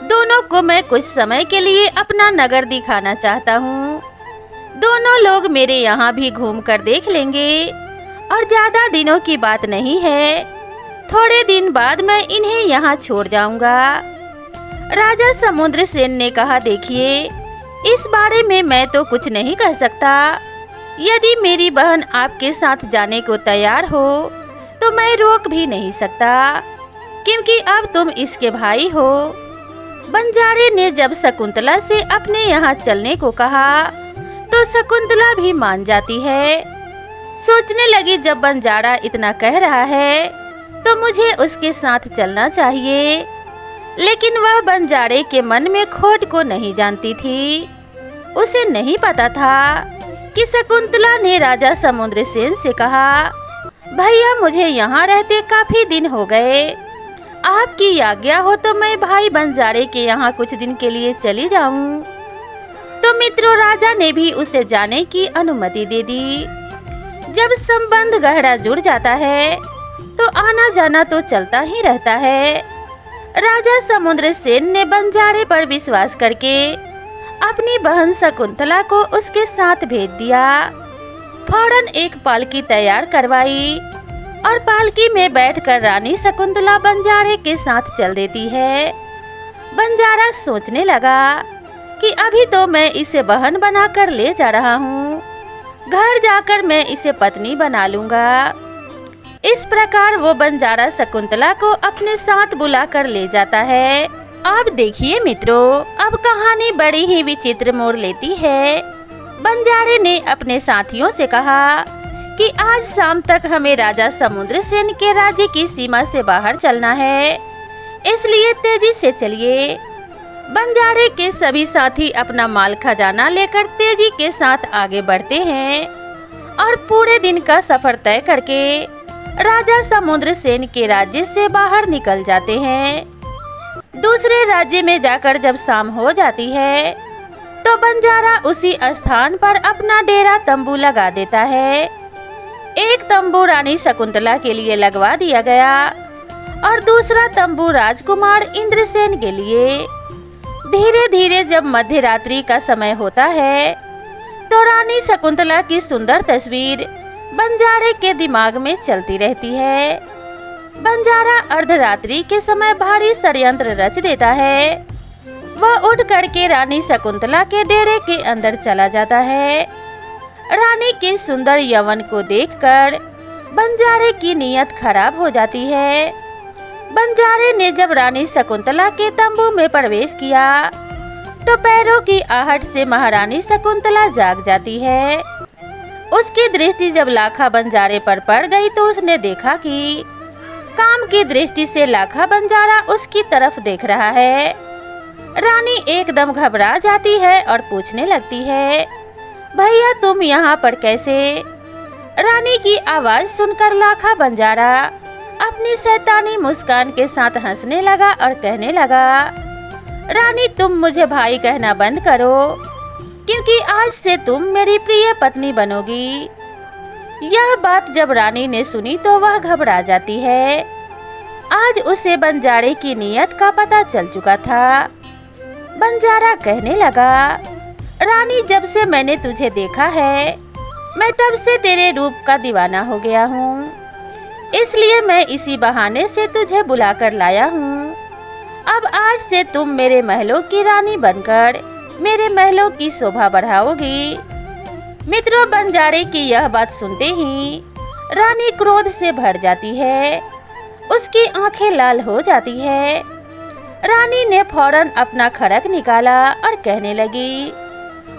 दोनों को मैं कुछ समय के लिए अपना नगर दिखाना चाहता हूँ। दोनों लोग मेरे यहाँ भी घूम कर देख लेंगे और ज्यादा दिनों की बात नहीं है। थोड़े दिन बाद मैं इन्हें यहाँ छोड़ जाऊंगा। राजा समुद्र सेन ने कहा, देखिए, इस बारे में मैं तो कुछ नहीं कह सकता। यदि मेरी बहन आपके साथ जाने को तैयार हो तो मैं रोक भी नहीं सकता, क्योंकि अब तुम इसके भाई हो। बंजारे ने जब शकुंतला से अपने यहाँ चलने को कहा तो शकुंतला भी मान जाती है। सोचने लगी, जब बंजारा इतना कह रहा है तो मुझे उसके साथ चलना चाहिए। लेकिन वह बंजारे के मन में खोट को नहीं जानती थी। उसे नहीं पता था कि शकुंतला ने राजा समुद्र सेन से कहा, भैया, मुझे यहाँ रहते काफी दिन हो गए। आपकी आज्ञा हो तो मैं भाई बंजारे के यहाँ कुछ दिन के लिए चली जाऊं। तो मित्रों, राजा ने भी उसे जाने की अनुमति दे दी। जब संबंध गहरा जुड़ जाता है तो आना जाना तो चलता ही रहता है। राजा समुद्र सेन ने बंजारे पर विश्वास करके अपनी बहन शकुंतला को उसके साथ भेज दिया। फौरन एक पालकी तैयार करवाई और पालकी में बैठकर रानी शकुंतला बंजारे के साथ चल देती है। बंजारा सोचने लगा कि अभी तो मैं इसे बहन बनाकर ले जा रहा हूँ, घर जाकर मैं इसे पत्नी बना लूंगा। इस प्रकार वो बंजारा शकुंतला को अपने साथ बुलाकर ले जाता है। अब देखिए मित्रों, अब कहानी बड़ी ही विचित्र मोड़ लेती है। बंजारे ने अपने साथियों से कहा कि आज शाम तक हमें राजा समुद्र सेन के राज्य की सीमा से बाहर चलना है, इसलिए तेजी से चलिए। बंजारे के सभी साथी अपना माल खजाना लेकर तेजी के साथ आगे बढ़ते हैं और पूरे दिन का सफर तय करके राजा समुद्र सेन के राज्य से बाहर निकल जाते हैं। दूसरे राज्य में जाकर जब शाम हो जाती है तो बंजारा उसी स्थान पर अपना डेरा तंबू लगा देता है। एक तंबू रानी शकुंतला के लिए लगवा दिया गया और दूसरा तंबू राजकुमार इंद्रसेन के लिए। धीरे धीरे जब मध्य रात्रि का समय होता है तो रानी शकुंतला की सुंदर तस्वीर बंजारे के दिमाग में चलती रहती है। बंजारा अर्धरात्रि के समय भारी षड्यंत्र रच देता है। वह उठ करके रानी शकुंतला के डेरे के अंदर चला जाता है। रानी के सुंदर यौवन को देखकर बंजारे की नीयत खराब हो जाती है। बंजारे ने जब रानी शकुंतला के तंबू में प्रवेश किया तो पैरों की आहट से महारानी शकुंतला जाग जाती है। उसकी दृष्टि जब लाखा बंजारे पर पड़ गई तो उसने देखा कि काम की दृष्टि से लाखा बंजारा उसकी तरफ देख रहा है। रानी एकदम घबरा जाती है और पूछने लगती है, भैया तुम यहाँ पर कैसे? रानी की आवाज सुनकर लाखा बंजारा अपनी शैतानी मुस्कान के साथ हंसने लगा और कहने लगा, रानी तुम मुझे भाई कहना बंद करो, क्योंकि आज से तुम मेरी प्रिय पत्नी बनोगी। यह बात जब रानी ने सुनी तो वह घबरा जाती है। आज उसे बंजारे की नीयत का पता चल चुका था। बंजारा कहने लगा, रानी जब से मैंने तुझे देखा है मैं तब से तेरे रूप का दीवाना हो गया हूँ, इसलिए मैं इसी बहाने से तुझे बुलाकर लाया हूँ। अब आज से तुम मेरे महलों की रानी बनकर मेरे महलों की शोभा बढ़ाओगी। मित्रों, बंजारे की यह बात सुनते ही रानी क्रोध से भर जाती है। उसकी आंखें लाल हो जाती है। रानी ने फौरन अपना खड़ग निकाला और कहने लगी,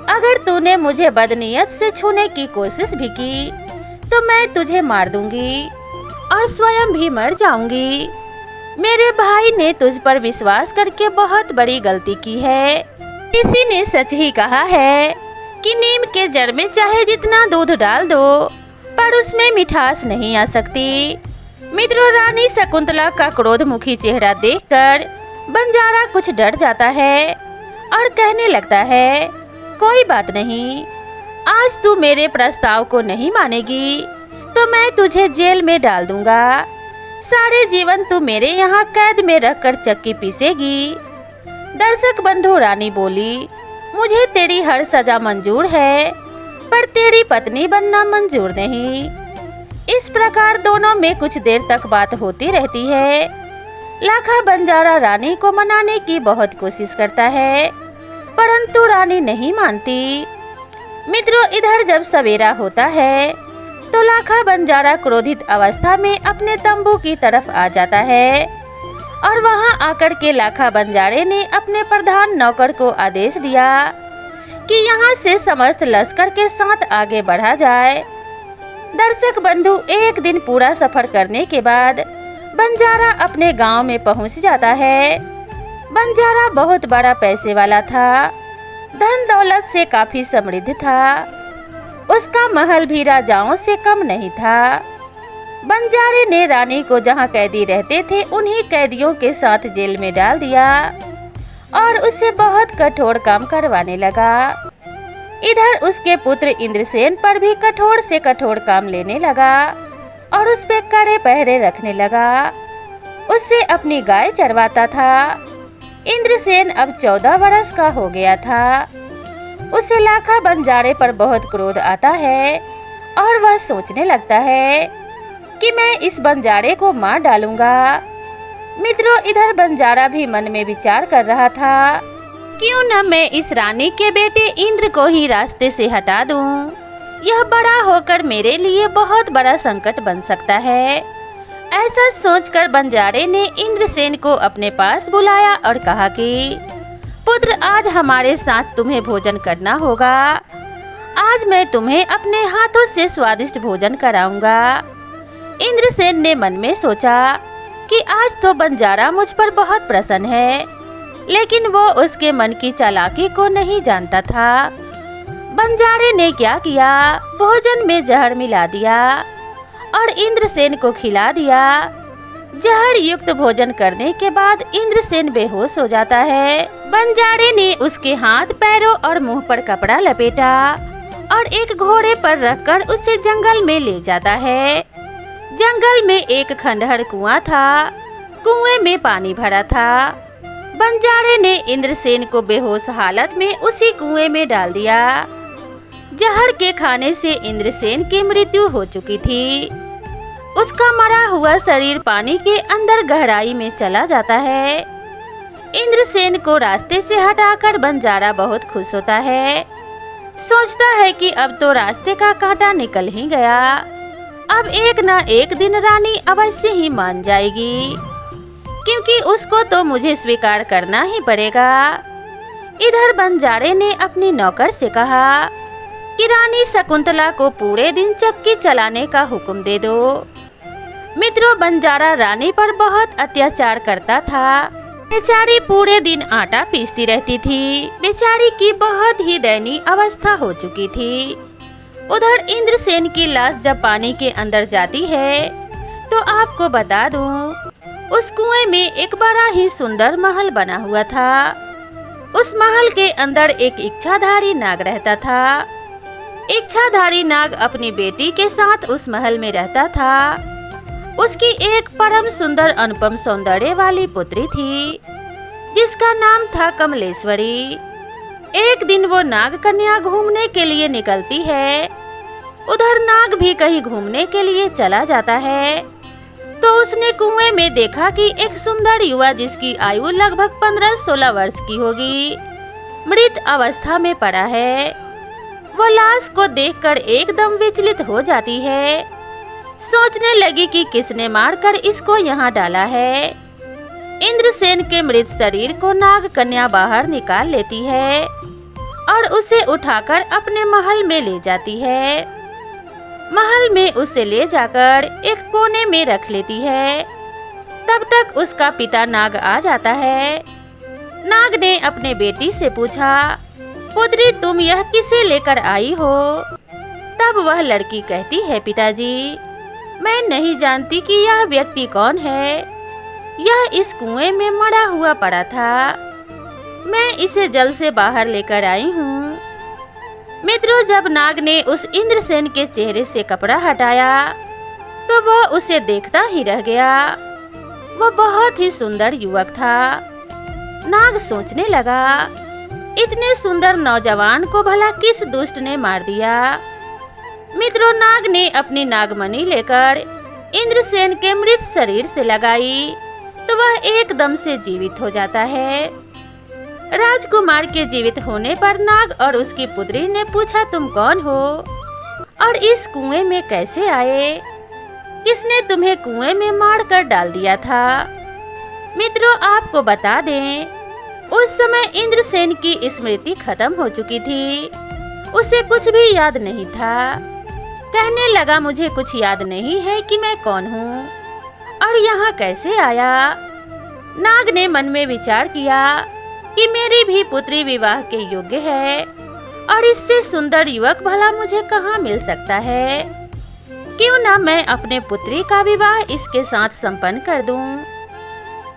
अगर तूने मुझे बदनीयत से छूने की कोशिश भी की तो मैं तुझे मार दूंगी और स्वयं भी मर जाऊंगी। मेरे भाई ने तुझ पर विश्वास करके बहुत बड़ी गलती की है। किसी ने सच ही कहा है कि नीम के जड़ में चाहे जितना दूध डाल दो पर उसमें मिठास नहीं आ सकती। मित्रों, रानी शकुंतला का क्रोधमुखी चेहरा देखकर बंजारा कुछ डर जाता है और कहने लगता है, कोई बात नहीं, आज तू मेरे प्रस्ताव को नहीं मानेगी तो मैं तुझे जेल में डाल दूंगा। सारे जीवन तू मेरे यहाँ कैद में रखकर चक्की पीसेगी। दर्शक बंधु, रानी बोली, मुझे तेरी हर सजा मंजूर है पर तेरी पत्नी बनना मंजूर नहीं। इस प्रकार दोनों में कुछ देर तक बात होती रहती है। लाखा बंजारा रानी को मनाने की बहुत कोशिश करता है परंतु रानी नहीं मानती। मित्रों, इधर जब सवेरा होता है तो लाखा बंजारा क्रोधित अवस्था में अपने तंबू की तरफ आ जाता है और वहां आकर के लाखा बंजारे ने अपने प्रधान नौकर को आदेश दिया कि यहां से समस्त लश्कर के साथ आगे बढ़ा जाए। दर्शक बंधु, एक दिन पूरा सफर करने के बाद बंजारा अपने गांव में पहुंच जाता है। बंजारा बहुत बड़ा पैसे वाला था, धन दौलत से काफी समृद्ध था। उसका महल भी राजाओं से कम नहीं था। बंजारे ने रानी को जहां कैदी रहते थे उन्हीं कैदियों के साथ जेल में डाल दिया और उससे बहुत कठोर काम करवाने लगा। इधर उसके पुत्र इंद्रसेन पर भी कठोर से कठोर काम लेने लगा और उस पे कड़े पहरे रखने लगा। उससे अपनी गाय चरवाता था। इंद्रसेन अब 14 वर्ष का हो गया था। उसे लाखा बंजारे पर बहुत क्रोध आता है और वह सोचने लगता है कि मैं इस बंजारे को मार डालूंगा। मित्रों, इधर बंजारा भी मन में विचार कर रहा था, क्यों न मैं इस रानी के बेटे इंद्र को ही रास्ते से हटा दूं। यह बड़ा होकर मेरे लिए बहुत बड़ा संकट बन सकता है। ऐसा सोचकर बंजारे ने इंद्रसेन को अपने पास बुलाया और कहा कि पुत्र, आज हमारे साथ तुम्हें भोजन करना होगा। आज मैं तुम्हें अपने हाथों से स्वादिष्ट भोजन कराऊंगा। इंद्रसेन ने मन में सोचा कि आज तो बंजारा मुझ पर बहुत प्रसन्न है, लेकिन वो उसके मन की चालाकी को नहीं जानता था। बंजारे ने क्या किया, भोजन में जहर मिला दिया और इंद्रसेन को खिला दिया। जहर युक्त भोजन करने के बाद इंद्रसेन बेहोश हो जाता है। बंजारे ने उसके हाथ, पैरों और मुंह पर कपड़ा लपेटा और एक घोड़े पर रखकर उसे जंगल में ले जाता है। जंगल में एक खंडहर कुआं था। कुएं में पानी भरा था। बंजारे ने इंद्रसेन को बेहोश हालत में उसी कुएं में डाल दिया। जहर के खाने से इंद्रसेन की मृत्यु हो चुकी थी। उसका मरा हुआ शरीर पानी के अंदर गहराई में चला जाता है। इंद्रसेन को रास्ते से हटाकर बंजारा बहुत खुश होता है। सोचता है कि अब तो रास्ते का कांटा निकल ही गया। अब एक ना एक दिन रानी अवश्य ही मान जाएगी, क्योंकि उसको तो मुझे स्वीकार करना ही पड़ेगा। इधर बंजारे ने अपनी नौकर से कहा कि रानी शकुंतला को पूरे दिन चक्की चलाने का हुक्म दे दो। मित्रों, बंजारा रानी पर बहुत अत्याचार करता था। बेचारी पूरे दिन आटा पीसती रहती थी। बेचारी की बहुत ही दयनीय अवस्था हो चुकी थी। उधर इंद्रसेन की लाश जब पानी के अंदर जाती है तो आपको बता दूं, उस कुएं में एक बड़ा ही सुंदर महल बना हुआ था। उस महल के अंदर एक इच्छाधारी नाग रहता था। इच्छाधारी नाग अपनी बेटी के साथ उस महल में रहता था। उसकी एक परम सुंदर अनुपम सौंदर्य वाली पुत्री थी, जिसका नाम था कमलेश्वरी। एक दिन वो नाग कन्या घूमने के लिए निकलती है। उधर नाग भी कहीं घूमने के लिए चला जाता है तो उसने कुएं में देखा कि एक सुंदर युवा, जिसकी आयु लगभग 15-16 वर्ष की होगी, मृत अवस्था में पड़ा है। वो लाश को देखकर एकदम विचलित हो जाती है। सोचने लगी कि किसने मारकर इसको यहाँ डाला है। इंद्रसेन के मृत शरीर को नाग कन्या बाहर निकाल लेती है और उसे उठाकर अपने महल में ले जाती है। महल में उसे ले जाकर एक कोने में रख लेती है। तब तक उसका पिता नाग आ जाता है। नाग ने अपने बेटी से पूछा, पुत्री तुम यह किसे लेकर आई हो? तब वह लड़की कहती है, पिताजी मैं नहीं जानती कि यह व्यक्ति कौन है। यह इस कुएं में मरा हुआ पड़ा था। मैं इसे जल से बाहर लेकर आई हूँ। मित्रों, जब नाग ने उस इंद्रसेन के चेहरे से कपड़ा हटाया तो वह उसे देखता ही रह गया। वह बहुत ही सुंदर युवक था। नाग सोचने लगा, इतने सुंदर नौजवान को भला किस दुष्ट ने मार दिया। मित्रों, नाग ने अपनी नागमणि लेकर इंद्रसेन के मृत शरीर से लगाई तो वह एकदम से जीवित हो जाता है। राजकुमार के जीवित होने पर नाग और उसकी पुत्री ने पूछा, तुम कौन हो और इस कुएं में कैसे आए? किसने तुम्हें कुएं में मारकर डाल दिया था? मित्रों, आपको बता दें, उस समय इंद्रसेन की स्मृति खत्म हो चुकी थी। उसे कुछ भी याद नहीं था। कहने लगा, मुझे कुछ याद नहीं है कि मैं कौन हूँ और यहाँ कैसे आया। नाग ने मन में विचार किया कि मेरी भी पुत्री विवाह के योग्य है और इससे सुंदर युवक भला मुझे कहाँ मिल सकता है। क्यों ना मैं अपने पुत्री का विवाह इसके साथ संपन्न कर दूं।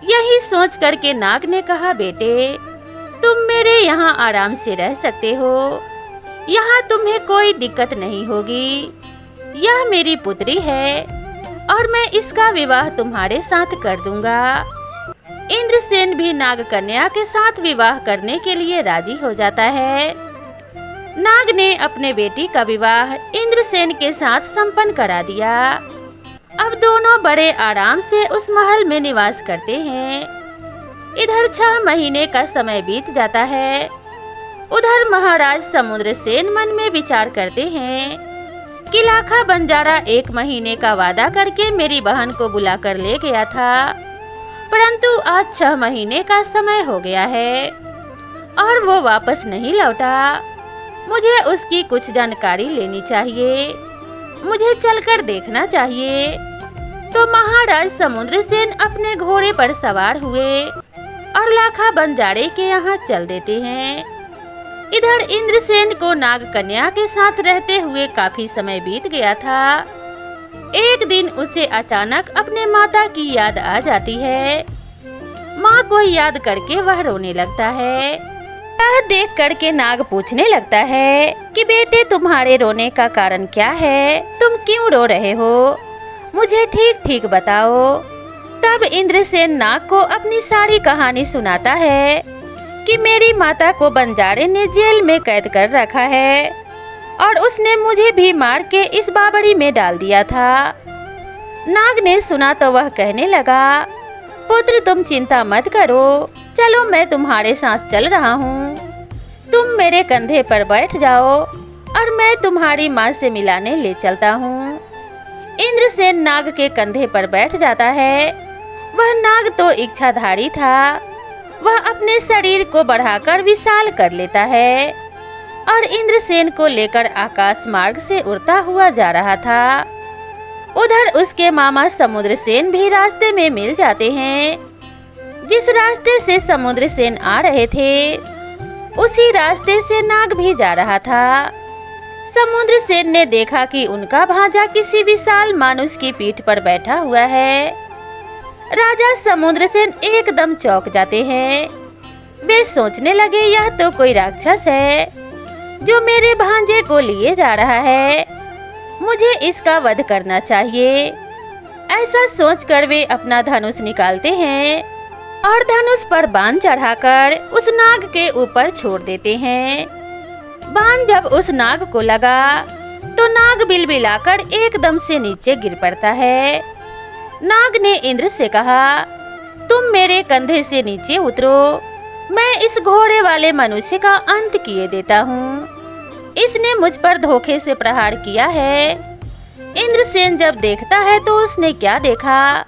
यही सोच करके नाग ने कहा, बेटे तुम मेरे यहाँ आराम से रह सकते हो। यहाँ तुम्हें कोई दिक्कत नहीं होगी। यह मेरी पुत्री है और मैं इसका विवाह तुम्हारे साथ कर दूंगा। इंद्रसेन भी नाग कन्या के साथ विवाह करने के लिए राजी हो जाता है। नाग ने अपने बेटी का विवाह इंद्रसेन के साथ संपन्न करा दिया। अब दोनों बड़े आराम से उस महल में निवास करते हैं। इधर 6 महीने का समय बीत जाता है। उधर महाराज समुद्रसेन मन में विचार करते हैं कि लाखा बंजारा 1 महीने का वादा करके मेरी बहन को बुला कर ले गया था, परंतु आज 6 महीने का समय हो गया है और वो वापस नहीं लौटा। मुझे उसकी कुछ जानकारी लेनी चाहिए। मुझे चलकर देखना चाहिए। तो महाराज समुद्रसेन अपने घोड़े पर सवार हुए और लाखा बंजारे के यहाँ चल देते हैं। इधर इंद्रसेन को नाग कन्या के साथ रहते हुए काफी समय बीत गया था। एक दिन उसे अचानक अपने माता की याद आ जाती है। माँ को याद करके वह रोने लगता है। यह देख करके नाग पूछने लगता है कि बेटे तुम्हारे रोने का कारण क्या है? तुम क्यों रो रहे हो? मुझे ठीक ठीक बताओ। तब इंद्रसेन नाग को अपनी सारी कहानी सुनाता है कि मेरी माता को बंजारे ने जेल में कैद कर रखा है और उसने मुझे भी मार के इस बावड़ी में डाल दिया था। नाग ने सुना तो वह कहने लगा, पुत्र तुम चिंता मत करो, चलो मैं तुम्हारे साथ चल रहा हूँ। तुम मेरे कंधे पर बैठ जाओ और मैं तुम्हारी माँ से मिलाने ले चलता हूँ। इंद्रसेन नाग के कंधे पर बैठ जाता है। वह नाग तो इच्छाधारी था। वह अपने शरीर को बढ़ाकर विशाल कर लेता है और इंद्रसेन को लेकर आकाश मार्ग से उड़ता हुआ जा रहा था। उधर उसके मामा समुद्रसेन भी रास्ते में मिल जाते हैं। जिस रास्ते से समुद्रसेन आ रहे थे उसी रास्ते से नाग भी जा रहा था। समुद्रसेन ने देखा कि उनका भांजा किसी विशाल मानुष की पीठ पर बैठा हुआ है। राजा समुद्रसेन एकदम चौंक जाते हैं। वे सोचने लगे, यह तो कोई राक्षस है जो मेरे भांजे को लिए जा रहा है। मुझे इसका वध करना चाहिए। ऐसा सोचकर वे अपना धनुष निकालते हैं और धनुष पर बाण चढ़ाकर उस नाग के ऊपर छोड़ देते हैं। बाण जब उस नाग को लगा तो नाग बिलबिलाकर एकदम से नीचे गिर पड़ता है। नाग ने इंद्र से कहा, तुम मेरे कंधे से नीचे उतरो, मैं इस घोड़े वाले मनुष्य का अंत किए देता हूँ। इसने मुझ पर धोखे से प्रहार किया है। इंद्रसेन जब देखता है तो उसने क्या देखा?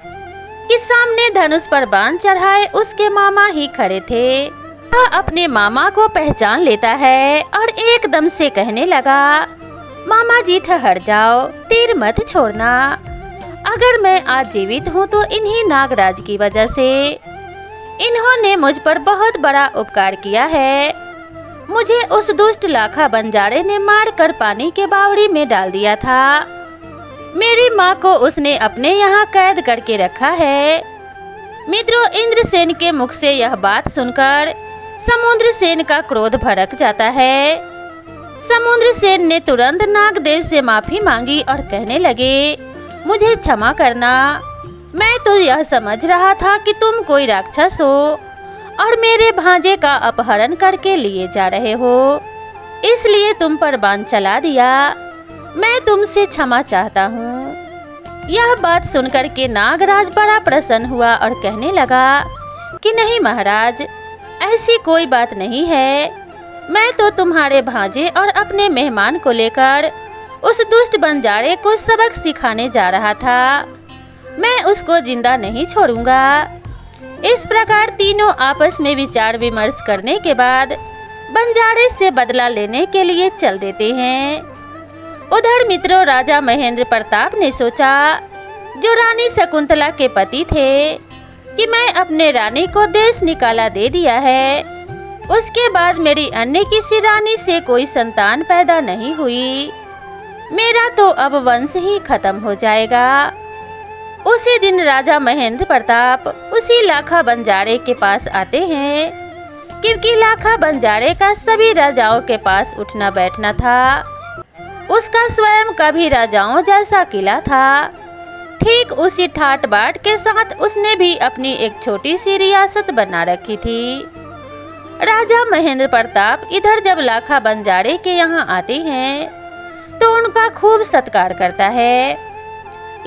कि सामने धनुष पर बाण चढ़ाए उसके मामा ही खड़े थे। वह अपने मामा को पहचान लेता है और एकदम से कहने लगा, मामा जी ठहर जाओ, तीर मत छोड़ना। अगर मैं आज जीवित हूँ तो इन्हीं नागराज की वजह से। इन्होंने मुझ पर बहुत बड़ा उपकार किया है। मुझे उस दुष्ट लाखा बंजारे ने मारकर पानी के बावड़ी में डाल दिया था। मेरी माँ को उसने अपने यहाँ कैद करके रखा है। मित्रों, इंद्रसेन के मुख से यह बात सुनकर समुद्रसेन का क्रोध भड़क जाता है। समुद्रसेन ने तुरंत नागदेव से माफी मांगी और कहने लगे, मुझे क्षमा करना। मैं तो यह समझ रहा था कि तुम कोई राक्षस हो और मेरे भांजे का अपहरण करके लिए जा रहे हो, इसलिए तुम पर बाण चला दिया। मैं तुमसे क्षमा चाहता हूँ। यह बात सुनकर के नागराज बड़ा प्रसन्न हुआ और कहने लगा कि नहीं महाराज, ऐसी कोई बात नहीं है। मैं तो तुम्हारे भांजे और अपने मेहमान को लेकर उस दुष्ट बंजारे को सबक सिखाने जा रहा था। मैं उसको जिंदा नहीं छोड़ूंगा। इस प्रकार तीनों आपस में विचार विमर्श करने के बाद बंजारे से बदला लेने के लिए चल देते हैं। उधर मित्रों, राजा महेंद्र प्रताप ने सोचा, जो रानी शकुंतला के पति थे, कि मैं अपने रानी को देश निकाला दे दिया है। उसके बाद मेरी अन्य किसी रानी से कोई संतान पैदा नहीं हुई। मेरा तो अब वंश ही खत्म हो जाएगा। उसी दिन राजा महेंद्र प्रताप उसी लाखा बंजारे के पास आते हैं, क्योंकि लाखा बंजारे का सभी राजाओं के पास उठना बैठना था। उसका स्वयं का भी राजाओं जैसा किला था। ठीक उसी ठाट बाट के साथ उसने भी अपनी एक छोटी सी रियासत बना रखी थी। राजा महेंद्र प्रताप इधर जब लाखा बंजारे के यहाँ आते हैं तो उनका खूब सत्कार करता है।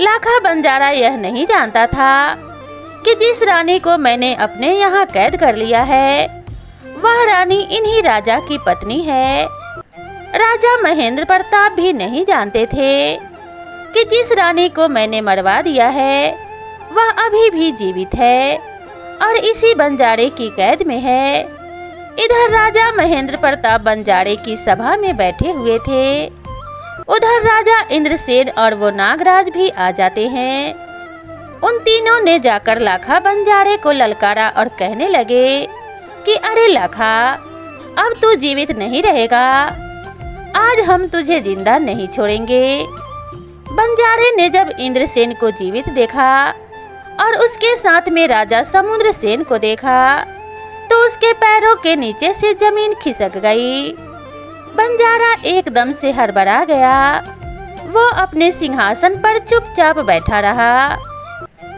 लाखा बंजारा यह नहीं जानता था कि जिस रानी को मैंने अपने यहाँ कैद कर लिया है वह रानी इन्हीं राजा की पत्नी है। राजा महेंद्र प्रताप भी नहीं जानते थे कि जिस रानी को मैंने मरवा दिया है वह अभी भी जीवित है और इसी बंजारे की कैद में है। इधर राजा महेंद्र प्रताप बंजारे की सभा में बैठे हुए थे। उधर राजा इंद्रसेन और वो नागराज भी आ जाते हैं। उन तीनों ने जाकर लाखा बंजारे को ललकारा और कहने लगे कि अरे लाखा, अब तू जीवित नहीं रहेगा। आज हम तुझे जिंदा नहीं छोड़ेंगे। बंजारे ने जब इंद्रसेन को जीवित देखा और उसके साथ में राजा समुद्रसेन को देखा तो उसके पैरों के नीचे से जमीन खिसक गई। बंजारा एकदम से हड़बड़ा गया। वो अपने सिंहासन पर चुपचाप बैठा रहा।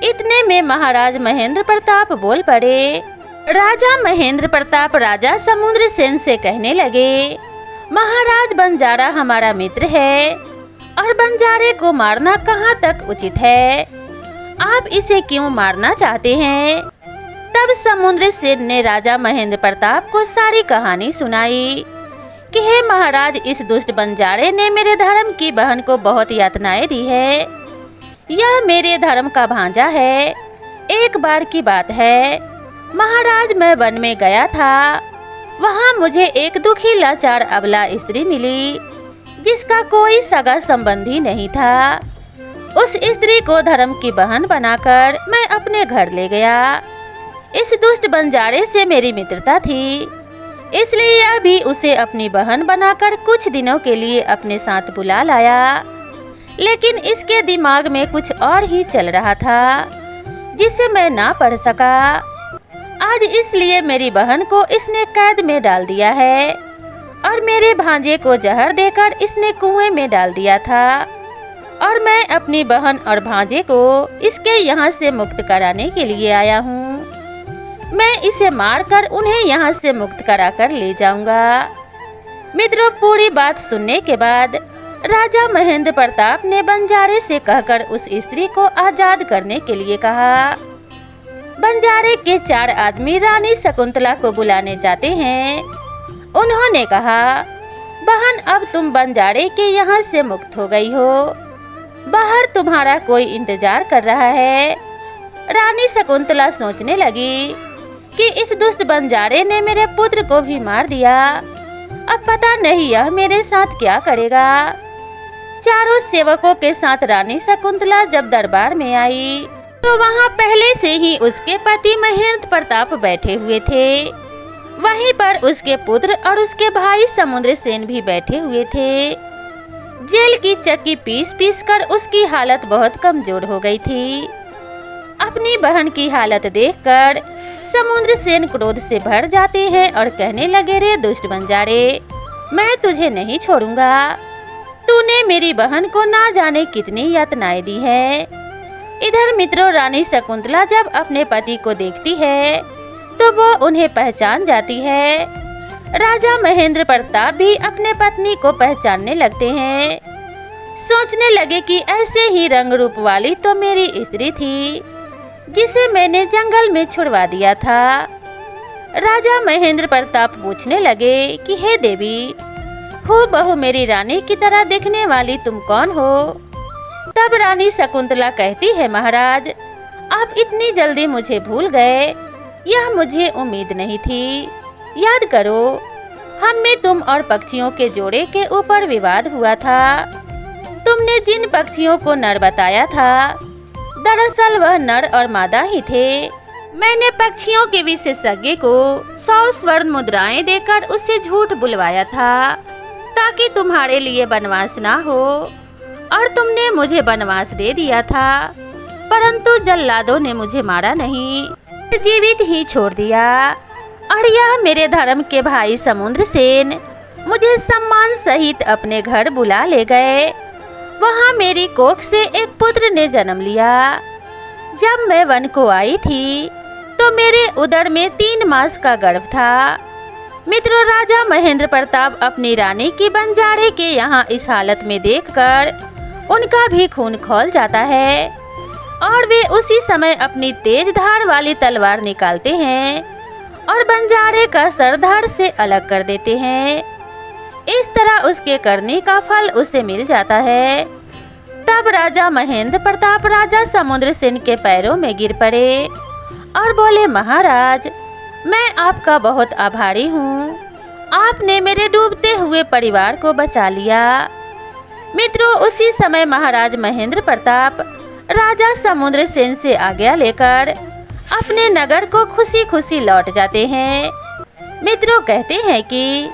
इतने में महाराज महेंद्र प्रताप बोल पड़े। राजा महेंद्र प्रताप राजा समुद्रसेन से कहने लगे, महाराज, बंजारा हमारा मित्र है और बंजारे को मारना कहाँ तक उचित है। आप इसे क्यों मारना चाहते हैं? तब समुद्रसेन ने राजा महेंद्र प्रताप को सारी कहानी सुनाई कि हे महाराज, इस दुष्ट बंजारे ने मेरे धर्म की बहन को बहुत यातनाएं दी है। यह मेरे धर्म का भांजा है। एक बार की बात है, महाराज, मैं वन में गया था। वहाँ मुझे एक दुखी लाचार अबला स्त्री मिली जिसका कोई सगा संबंधी नहीं था। उस स्त्री को धर्म की बहन बनाकर मैं अपने घर ले गया। इस दुष्ट बंजारे से मेरी मित्रता थी, इसलिए अभी उसे अपनी बहन बनाकर कुछ दिनों के लिए अपने साथ बुला लाया। लेकिन इसके दिमाग में कुछ और ही चल रहा था जिसे मैं ना पढ़ सका। आज इसलिए मेरी बहन को इसने कैद में डाल दिया है और मेरे भांजे को जहर देकर इसने कुएं में डाल दिया था और मैं अपनी बहन और भांजे को इसके यहाँ से मुक्त कराने के लिए आया हूँ। मैं इसे मारकर उन्हें यहाँ से मुक्त कराकर ले जाऊंगा। मित्रों, पूरी बात सुनने के बाद राजा महेंद्र प्रताप ने बंजारे से कहकर उस स्त्री को आजाद करने के लिए कहा। बंजारे के 4 आदमी रानी शकुंतला को बुलाने जाते हैं। उन्होंने कहा, बहन, अब तुम बंजारे के यहाँ से मुक्त हो गई हो। बाहर तुम्हारा कोई इंतजार कर रहा है। रानी शकुंतला सोचने लगी कि इस दुष्ट बंजारे ने मेरे पुत्र को भी मार दिया। अब पता नहीं यह मेरे साथ क्या करेगा। चारों सेवकों के साथ रानी शकुंतला जब दरबार में आई तो वहाँ पहले से ही उसके पति महेंद्र प्रताप बैठे हुए थे। वहीं पर उसके पुत्र और उसके भाई समुद्र सेन भी बैठे हुए थे। जेल की चक्की पीस पीस कर उसकी हालत बहुत कमजोर हो गई थी। अपनी बहन की हालत देखकर समुद्र सेन क्रोध से भर जाते हैं और कहने लगे, रे दुष्ट बंजारे, मैं तुझे नहीं छोड़ूंगा। तूने मेरी बहन को ना जाने कितनी यातनाएं दी है। इधर मित्रों, रानी शकुंतला जब अपने पति को देखती है तो वो उन्हें पहचान जाती है। राजा महेंद्र प्रताप भी अपने पत्नी को पहचानने लगते हैं। सोचने लगे कि ऐसे ही रंग रूप वाली तो मेरी स्त्री थी जिसे मैंने जंगल में छुड़वा दिया था। राजा महेंद्र प्रताप पूछने लगे कि हे देवी, हूबहू मेरी रानी की तरह दिखने वाली तुम कौन हो? तब रानी शकुंतला कहती है, महाराज, आप इतनी जल्दी मुझे भूल गए, यह मुझे उम्मीद नहीं थी। याद करो, हम में तुम और पक्षियों के जोड़े के ऊपर विवाद हुआ था। तुमने जिन पक्षियों को नर बताया था, दरअसल वह नर और मादा ही थे। मैंने पक्षियों के विशेषज्ञ को 100 स्वर्ण मुद्राएं देकर उससे झूठ बुलवाया था ताकि तुम्हारे लिए बनवास ना हो, और तुमने मुझे बनवास दे दिया था। परंतु जल्लादों ने मुझे मारा नहीं, जीवित ही छोड़ दिया। और यह मेरे धर्म के भाई समुद्र सेन मुझे सम्मान सहित अपने घर बुला ले गए। वहाँ मेरी कोख से एक पुत्र ने जन्म लिया। जब मैं वन को आई थी तो मेरे उदर में 3 मास का गर्भ था। मित्रों, राजा महेंद्र प्रताप अपनी रानी की बंजारे के यहाँ इस हालत में देखकर उनका भी खून खौल जाता है और वे उसी समय अपनी तेज धार वाली तलवार निकालते हैं और बंजारे का सर धड़ से अलग कर देते हैं। इस तरह उसके करने का फल उसे मिल जाता है। तब राजा महेंद्र प्रताप राजा समुद्र सेन के पैरों में गिर पड़े और बोले, महाराज, मैं आपका बहुत आभारी हूँ। आपने मेरे डूबते हुए परिवार को बचा लिया। मित्रों, उसी समय महाराज महेंद्र प्रताप राजा समुद्र सेन से आज्ञा लेकर अपने नगर को खुशी खुशी लौट जाते हैं। मित्रों, कहते हैं कि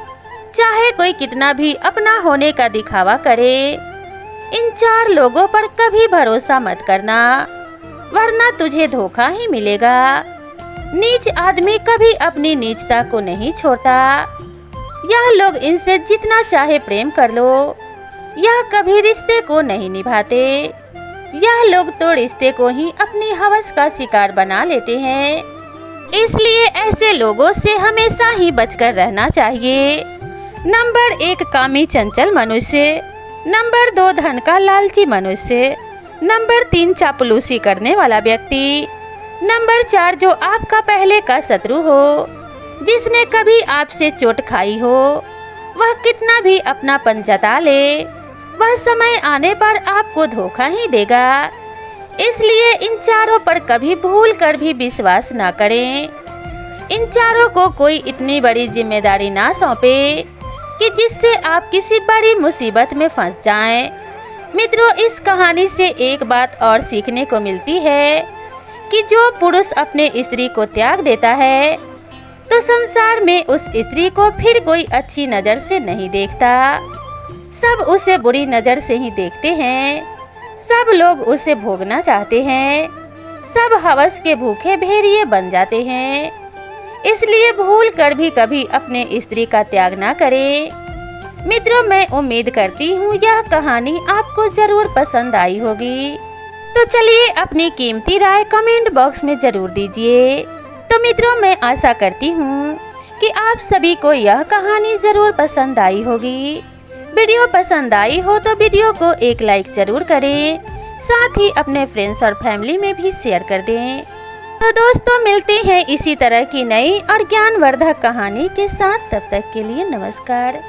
चाहे कोई कितना भी अपना होने का दिखावा करे, इन 4 लोगों पर कभी भरोसा मत करना, वरना तुझे धोखा ही मिलेगा। नीच आदमी कभी अपनी नीचता को नहीं छोड़ता। यह लोग इनसे जितना चाहे प्रेम कर लो, यह कभी रिश्ते को नहीं निभाते। यह लोग तो रिश्ते को ही अपनी हवस का शिकार बना लेते हैं। इसलिए ऐसे लोगों से हमेशा ही बचकर रहना चाहिए। नंबर 1, कामी चंचल मनुष्य। नंबर 2, धन का लालची मनुष्य। नंबर 3, चापलूसी करने वाला व्यक्ति। नंबर 4, जो आपका पहले का शत्रु हो, जिसने कभी आपसे चोट खाई हो। वह कितना भी अपनापन जता ले, वह समय आने पर आपको धोखा ही देगा। इसलिए इन 4 पर कभी भूल कर भी विश्वास ना करें। इन 4 को कोई इतनी बड़ी जिम्मेदारी ना सौंपे कि जिससे आप किसी बड़ी मुसीबत में फंस जाएं। मित्रों, इस कहानी से एक बात और सीखने को मिलती है कि जो पुरुष अपने स्त्री को त्याग देता है तो संसार में उस स्त्री को फिर कोई अच्छी नज़र से नहीं देखता। सब उसे बुरी नज़र से ही देखते हैं। सब लोग उसे भोगना चाहते हैं। सब हवस के भूखे भेड़िए बन जाते हैं। इसलिए भूल कर भी कभी अपने स्त्री का त्याग ना करें। मित्रों, मैं उम्मीद करती हूँ यह कहानी आपको जरूर पसंद आई होगी। तो चलिए अपनी कीमती राय कमेंट बॉक्स में जरूर दीजिए। तो मित्रों, मैं आशा करती हूँ कि आप सभी को यह कहानी जरूर पसंद आई होगी। वीडियो पसंद आई हो तो वीडियो को एक लाइक जरूर करें, साथ ही अपने फ्रेंड्स और फैमिली में भी शेयर कर दें। तो दोस्तों, मिलते हैं इसी तरह की नई और ज्ञानवर्धक कहानी के साथ। तब तक के लिए नमस्कार।